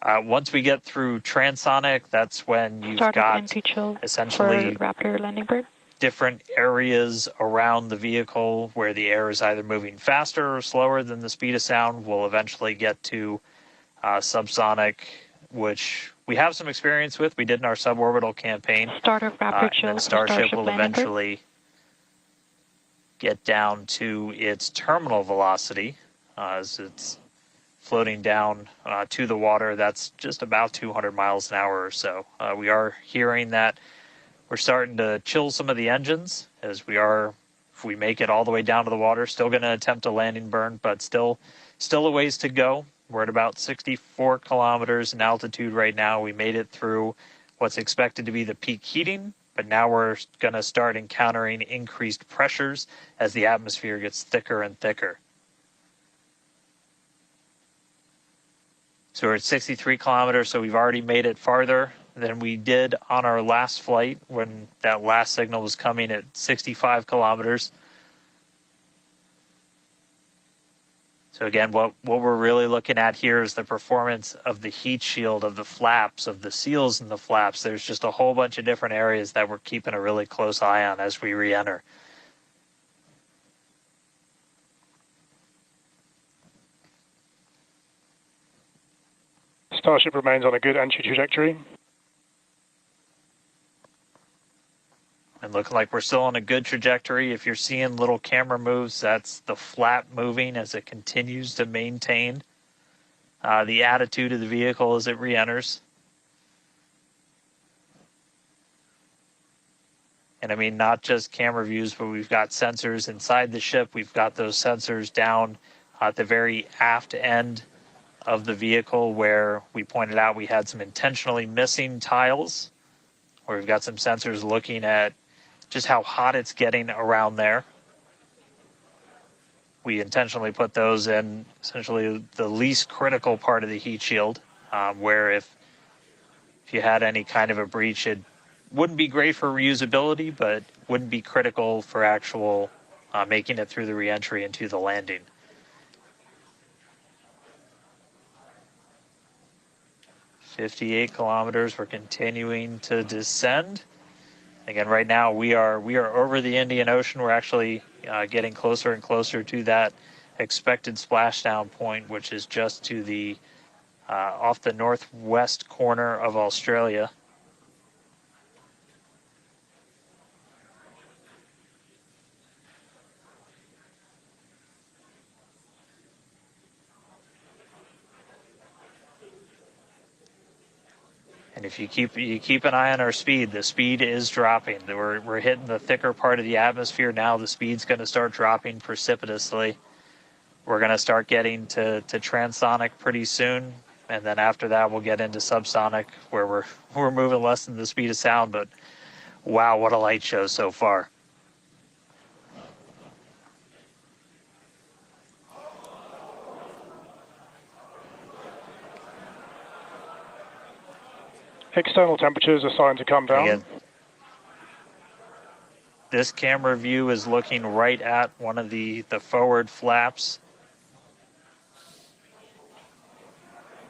Once we get through transonic, that's when you've got essentially Raptor landing bird. Different areas around the vehicle where the air is either moving faster or slower than the speed of sound. We'll eventually get to subsonic, which we have some experience with. We did in our suborbital campaign. Start of Raptor chill. And Starship will eventually get down to its terminal velocity as it's floating down to the water. That's just about 200 miles an hour or so. We are hearing that we're starting to chill some of the engines as we are, if we make it all the way down to the water, still going to attempt a landing burn, but still a ways to go. We're at about 64 kilometers in altitude right now. We made it through what's expected to be the peak heating, but now we're going to start encountering increased pressures as the atmosphere gets thicker and thicker. So we're at 63 kilometers, so we've already made it farther than we did on our last flight when that last signal was coming at 65 kilometers. So again, what we're really looking at here is the performance of the heat shield, of the flaps, of the seals in the flaps. There's just a whole bunch of different areas that we're keeping a really close eye on as we re-enter. Starship remains on a good entry trajectory. And looking like we're still on a good trajectory. If you're seeing little camera moves, that's the flap moving as it continues to maintain. the attitude of the vehicle as it re-enters. And I mean, not just camera views, but we've got sensors inside the ship. We've got those sensors down at the very aft end of the vehicle where we pointed out we had some intentionally missing tiles, where we've got some sensors looking at just how hot it's getting around there. We intentionally put those in essentially the least critical part of the heat shield, where if you had any kind of a breach, it wouldn't be great for reusability, but wouldn't be critical for actual making it through the reentry into the landing. "58 kilometers, we're continuing to descend. Again, right now we are over the Indian Ocean. We're actually getting closer and closer to that expected splashdown point, which is just to the off the northwest corner of Australia. And if you keep an eye on our speed, the speed is dropping. We're hitting the thicker part of the atmosphere now. The speed's going to start dropping precipitously. We're going to start getting to transonic pretty soon, and then after that we'll get into subsonic, where we're moving less than the speed of sound. But wow, what a light show so far! External temperatures are starting to come down. Again, this camera view is looking right at one of the forward flaps.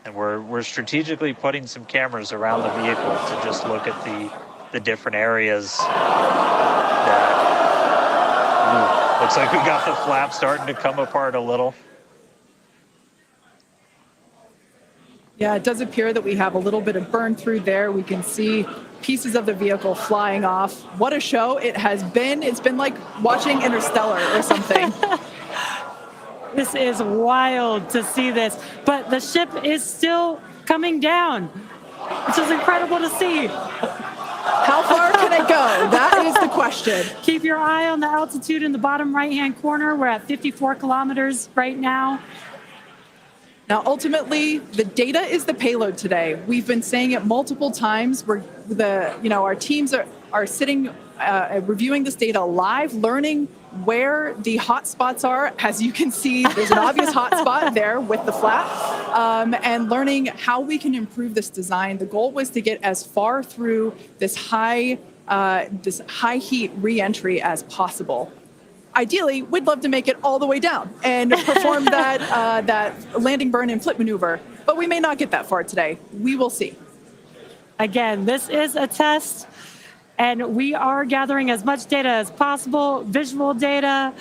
And we're strategically putting some cameras around the vehicle to just look at the different areas that looks like we got the flap starting to come apart a little. Yeah, it does appear that we have a little bit of burn through there. We can see pieces of the vehicle flying off. What a show it has been. It's been like watching Interstellar or something. This is wild to see this, but the ship is still coming down, which is incredible to see. How far can it go? That is the question. Keep your eye on the altitude in the bottom right-hand corner. We're at 54 kilometers right now. Now, ultimately, the data is the payload today. We've been saying it multiple times. Our teams are sitting, reviewing this data live, learning where the hot spots are. As you can see, there's an obvious hot spot there with the flap, and learning how we can improve this design. The goal was to get as far through this high heat re-entry as possible. Ideally, we'd love to make it all the way down and perform that landing burn and flip maneuver, but we may not get that far today. We will see. Again, this is a test, and we are gathering as much data as possible, visual data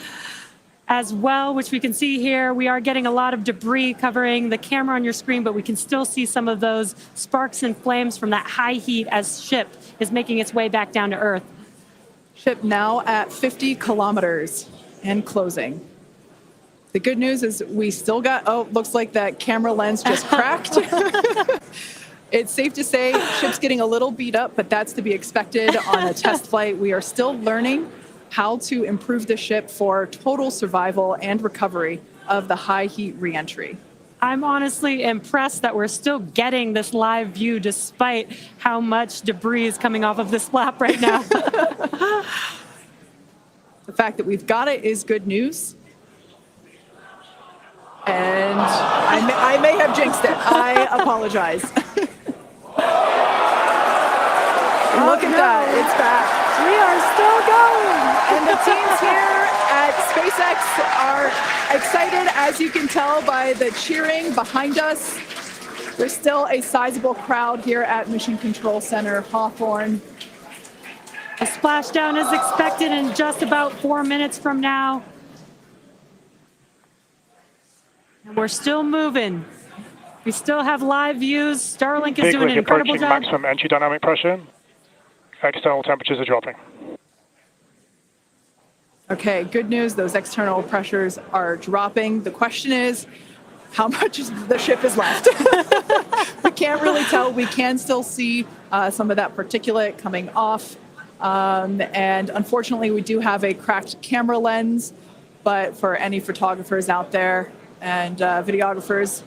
as well, which we can see here. We are getting a lot of debris covering the camera on your screen, but we can still see some of those sparks and flames from that high heat as ship is making its way back down to Earth. Ship now at 50 kilometers and closing. The good news is we still got, looks like that camera lens just cracked. It's safe to say ship's getting a little beat up, but that's to be expected on a test flight. We are still learning how to improve the ship for total survival and recovery of the high heat reentry. I'm honestly impressed that we're still getting this live view despite how much debris is coming off of this flap right now. The fact that we've got it is good news. And I may have jinxed it. I apologize. Look at that, it's back. We are still going. And the teams here at SpaceX are excited, as you can tell by the cheering behind us. There's still a sizable crowd here at Mission Control Center Hawthorne. A splashdown is expected in just about 4 minutes from now. And we're still moving. We still have live views. Starlink is doing an incredible job. Maximum entry dynamic pressure. External temperatures are dropping. Okay, good news. Those external pressures are dropping. The question is, how much the ship is left. We can't really tell. We can still see some of that particulate coming off. And unfortunately, we do have a cracked camera lens. But for any photographers out there and videographers,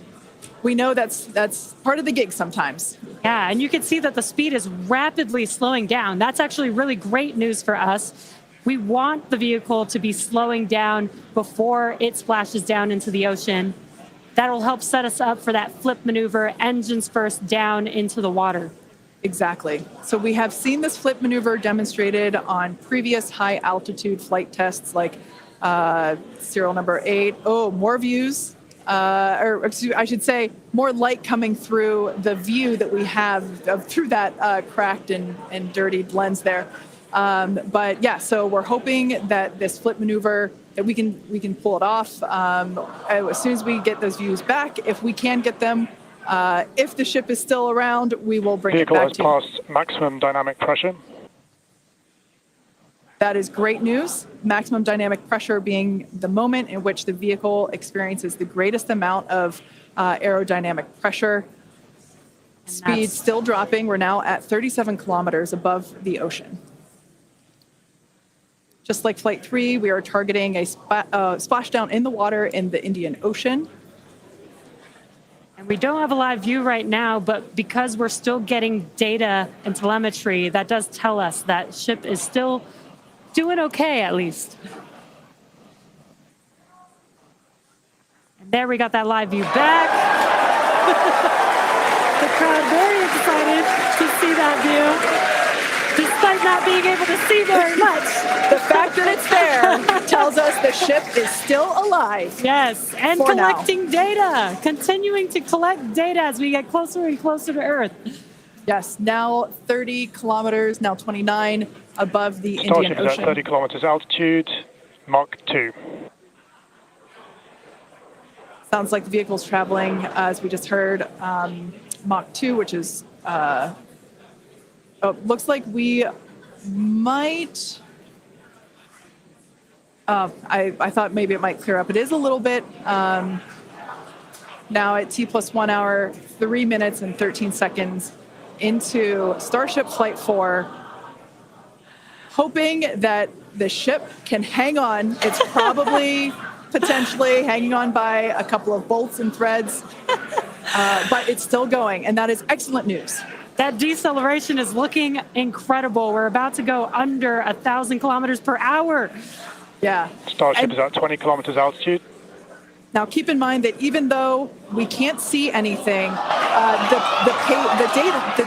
we know that's part of the gig sometimes. Yeah, and you can see that the speed is rapidly slowing down. That's actually really great news for us. We want the vehicle to be slowing down before it splashes down into the ocean. That'll help set us up for that flip maneuver, engines first down into the water. Exactly. So we have seen this flip maneuver demonstrated on previous high altitude flight tests like serial number 8. Oh, more views. Or excuse, I should say, more light coming through the view that we have through that cracked and dirtied lens there. But yeah, so we're hoping that this flip maneuver, that we can pull it off as soon as we get those views back. If we can get them, if the ship is still around, we will bring it back to you. Vehicle has passed maximum dynamic pressure. That is great news. Maximum dynamic pressure being the moment in which the vehicle experiences the greatest amount of aerodynamic pressure. Speed still dropping. We're now at 37 kilometers above the ocean. Just like Flight 3, we are targeting a splashdown in the water in the Indian Ocean. And we don't have a live view right now, but because we're still getting data and telemetry, that does tell us that ship is still doing okay, at least. And there we got that live view back. The crowd very excited to see that view, despite not being able to see very much. The fact that it's there tells us the ship is still alive. Yes, and collecting data, continuing to collect data as we get closer and closer to Earth. Yes, now 30 kilometers, now 29 above the Indian Starship is Ocean. at 30 kilometers altitude, Mach 2. Sounds like the vehicle's traveling, as we just heard, Mach 2, which is, looks like we might, I thought maybe it might clear up. It is a little bit, now at T plus 1 hour, 3 minutes and 13 seconds into Starship Flight 4, hoping that the ship can hang on. It's probably potentially hanging on by a couple of bolts and threads, but it's still going, and that is excellent news. That deceleration is looking incredible. We're about to go under 1,000 kilometers per hour. Yeah. Starship is at 20 kilometers altitude. Now, keep in mind that even though we can't see anything, the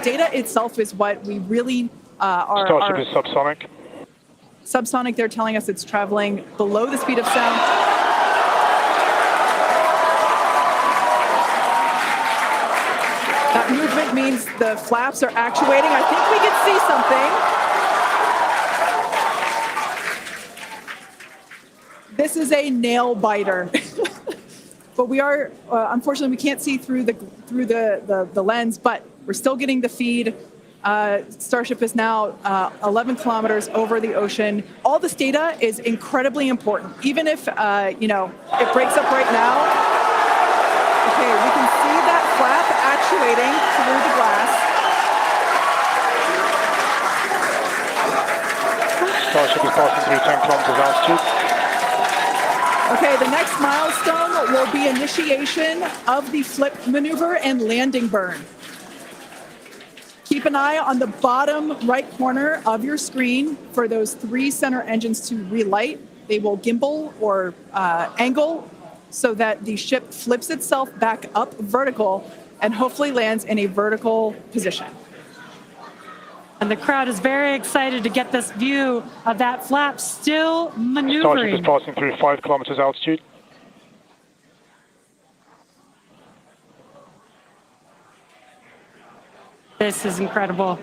data itself is what we really are. Starship is subsonic. Subsonic, they're telling us it's traveling below the speed of sound. That movement means the flaps are actuating. I think we can see something. This is a nail biter. But we are, unfortunately, we can't see through the lens, but we're still getting the feed. Starship is now 11 kilometers over the ocean. All this data is incredibly important, even if, it breaks up right now. Okay, we can see that flap actuating through the glass. Starship is passing through 10 kilometers altitude. Okay, the next milestone will be initiation of the flip maneuver and landing burn. Keep an eye on the bottom right corner of your screen for those 3 center engines to relight. They will gimbal or angle so that the ship flips itself back up vertical and hopefully lands in a vertical position. And the crowd is very excited to get this view of that flap still maneuvering. Starship is passing through 5 kilometers altitude. This is incredible.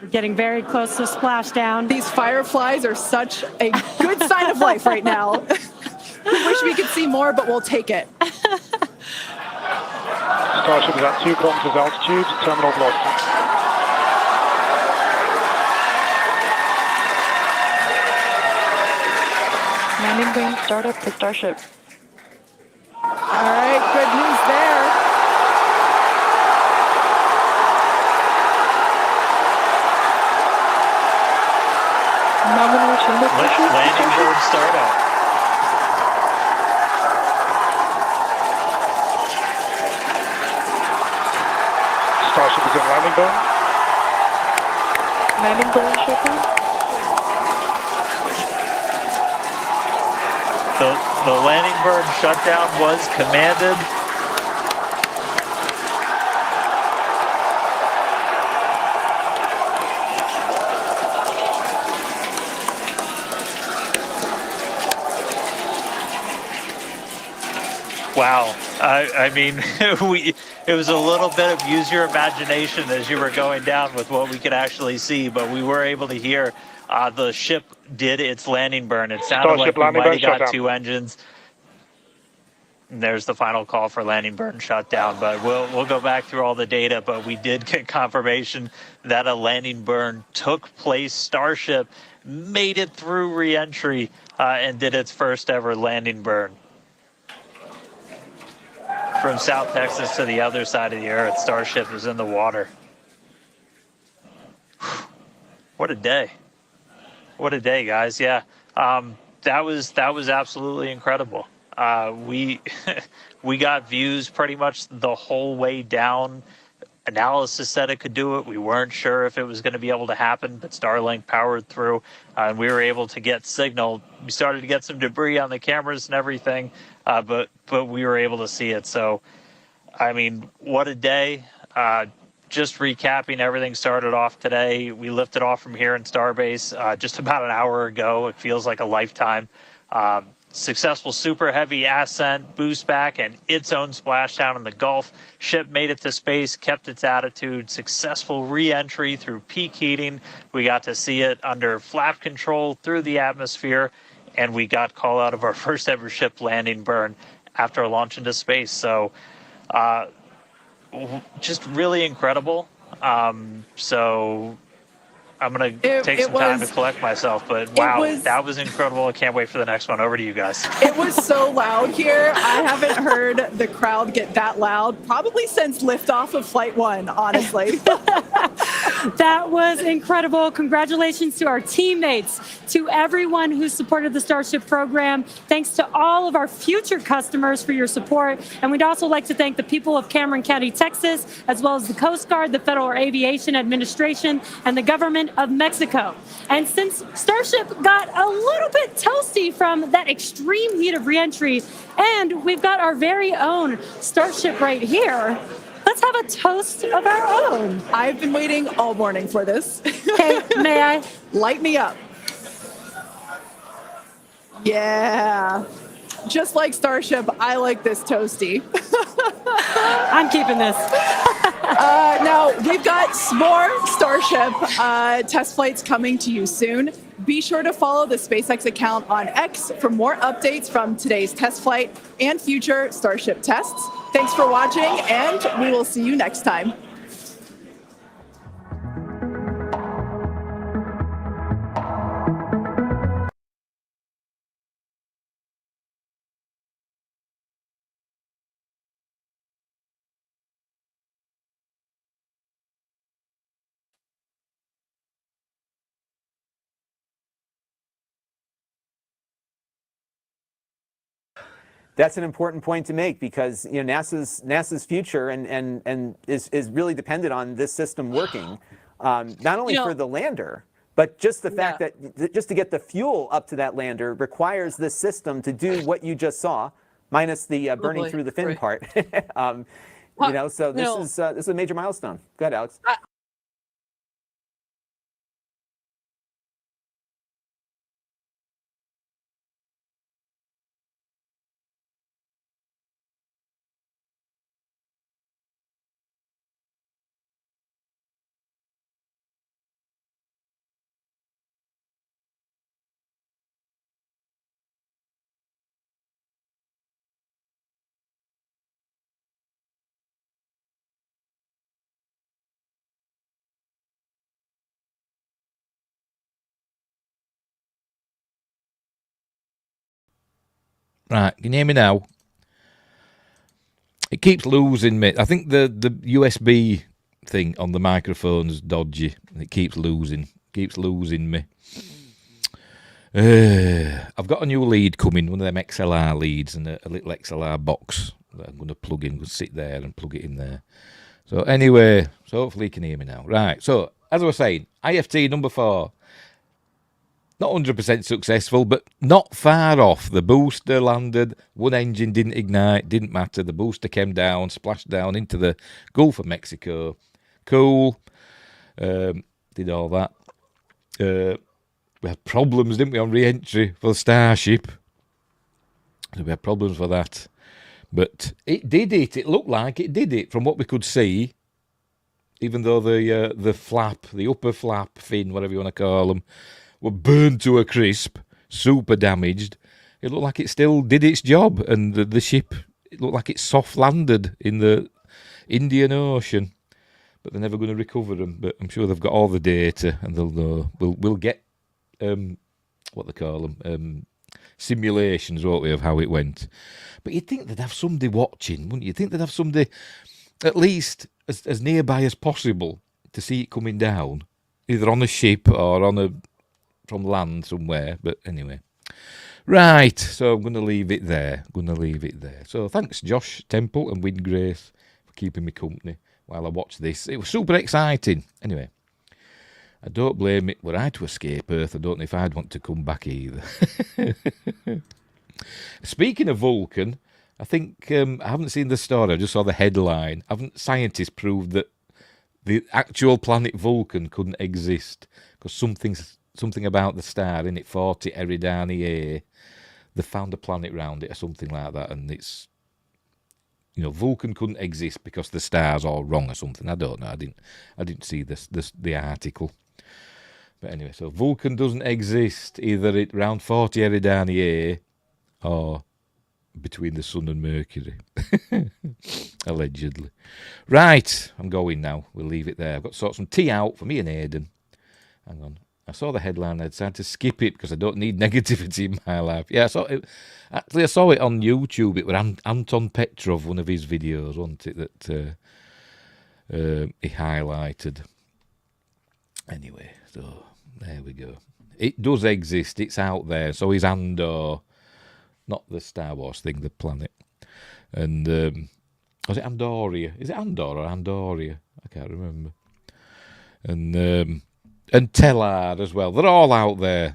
We're getting very close to splashdown. These fireflies are such a good sign of life right now. We wish we could see more, but we'll take it. Starship is at 2 kilometers altitude, terminal velocity. Landing burn startup for Starship. All right, good news there. Landing bird startup. Starship is in landing burn. Landing burn shutdown. The landing burn shutdown was commanded. Wow. I mean, it was a little bit of use your imagination as you were going down with what we could actually see, but we were able to hear the ship did its landing burn. It sounded Starship like we might have got shutdown. 2 engines. And there's the final call for landing burn shutdown, but we'll go back through all the data, but we did get confirmation that a landing burn took place. Starship made it through re-entry and did its first ever landing burn. From South Texas to the other side of the Earth, Starship was in the water. What a day. What a day, guys. Yeah, that was absolutely incredible. We we got views pretty much the whole way down. Analysis said it could do it. We weren't sure if it was going to be able to happen, but Starlink powered through, and we were able to get signal. We started to get some debris on the cameras and everything, but we were able to see it. So, I mean, what a day. Just recapping, everything started off today. We lifted off from here in Starbase just about an hour ago. It feels like a lifetime. Successful super heavy ascent, boost back, and its own splashdown in the Gulf. Ship made it to space, kept its attitude. Successful re-entry through peak heating. We got to see it under flap control through the atmosphere, and we got call out of our first ever ship landing burn after a launch into space. So just really incredible. So I'm going to take some time to collect myself, but wow, that was incredible. I can't wait for the next one. Over to you guys. It was so loud here. I haven't heard the crowd get that loud probably since liftoff of Flight 1, honestly. That was incredible. Congratulations to our teammates, to everyone who supported the Starship program. Thanks to all of our future customers for your support. And we'd also like to thank the people of Cameron County, Texas, as well as the Coast Guard, the Federal Aviation Administration, and the government of Mexico. And since Starship got a little bit toasty from that extreme heat of reentry, and we've got our very own Starship right here, let's have a toast of our own. I've been waiting all morning for this. Okay, may I? Light me up. Yeah. Just like Starship, I like this toasty. I'm keeping this. Now, we've got more Starship test flights coming to you soon. Be sure to follow the SpaceX account on X for more updates from today's test flight and future Starship tests. Thanks for watching, and we will see you next time. That's an important point to make because NASA's future and is really dependent on this system working, not only for the lander, but just the fact that just to get the fuel up to that lander requires this system to do what you just saw, minus the burning through the fin part. So this is a major milestone. Go ahead, Alex. Right, can you hear me now? It keeps losing me. I think the USB thing on the microphone's dodgy. It keeps losing me. I've got a new lead coming, one of them XLR leads, and a little XLR box that I'm going to plug in. Go sit there and plug it in there. So anyway, so hopefully you can hear me now. Right, so as I was saying, IFT number 4. Not 100% successful, but not far off. The booster landed, one engine didn't ignite, didn't matter. The booster came down, splashed down into the Gulf of Mexico. Cool. Did all that. We had problems, didn't we, on re-entry for the Starship. So we had problems for that. But it did it. It looked like it did it from what we could see. Even though the flap, the upper flap, fin, whatever you want to call them, were burned to a crisp, super damaged. It looked like it still did its job, and the ship, it looked like it soft landed in the Indian Ocean. But they're never going to recover them. But I'm sure they've got all the data, and they'll know. We'll get what they call them, simulations, won't we, of how it went. But you'd think they'd have somebody watching, wouldn't you? You'd think they'd have somebody at least as nearby as possible to see it coming down, either on a ship or from land somewhere. But anyway, right, so I'm going to leave it there. So thanks Josh Temple and Windgrace for keeping me company while I watched this. It was super exciting. Anyway, I don't blame it. Were I to escape Earth, I don't know if I'd want to come back either. Speaking of Vulcan, I think I haven't seen the story, I just saw the headline. Haven't scientists proved that the actual planet Vulcan couldn't exist? Because something about the star, in it, 40 Eridani A, they found a planet round it or something like that, and it's, Vulcan couldn't exist because the star's all wrong or something. I don't know. I didn't see the article. But anyway, so Vulcan doesn't exist either round 40 Eridani A or between the Sun and Mercury. Allegedly. Right, I'm going now. We'll leave it there. I've got to sort some tea out for me and Aidan. Hang on. I saw the headline. I decided to skip it because I don't need negativity in my life. Yeah, I saw it on YouTube. It was Anton Petrov, one of his videos, wasn't it, that he highlighted. Anyway, so there we go. It does exist. It's out there. So is Andor. Not the Star Wars thing, the planet. And was it Andoria? Is it Andor or Andoria? I can't remember. And Tellar as well. They're all out there.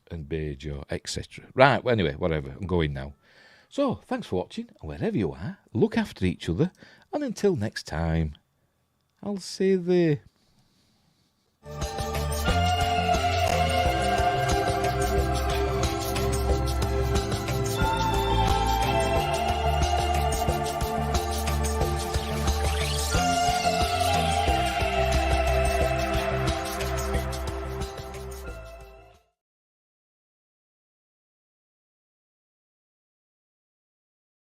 And Bajor, etc. Right, well, anyway, whatever. I'm going now. So, thanks for watching. And wherever you are, look after each other. And until next time, I'll see you there.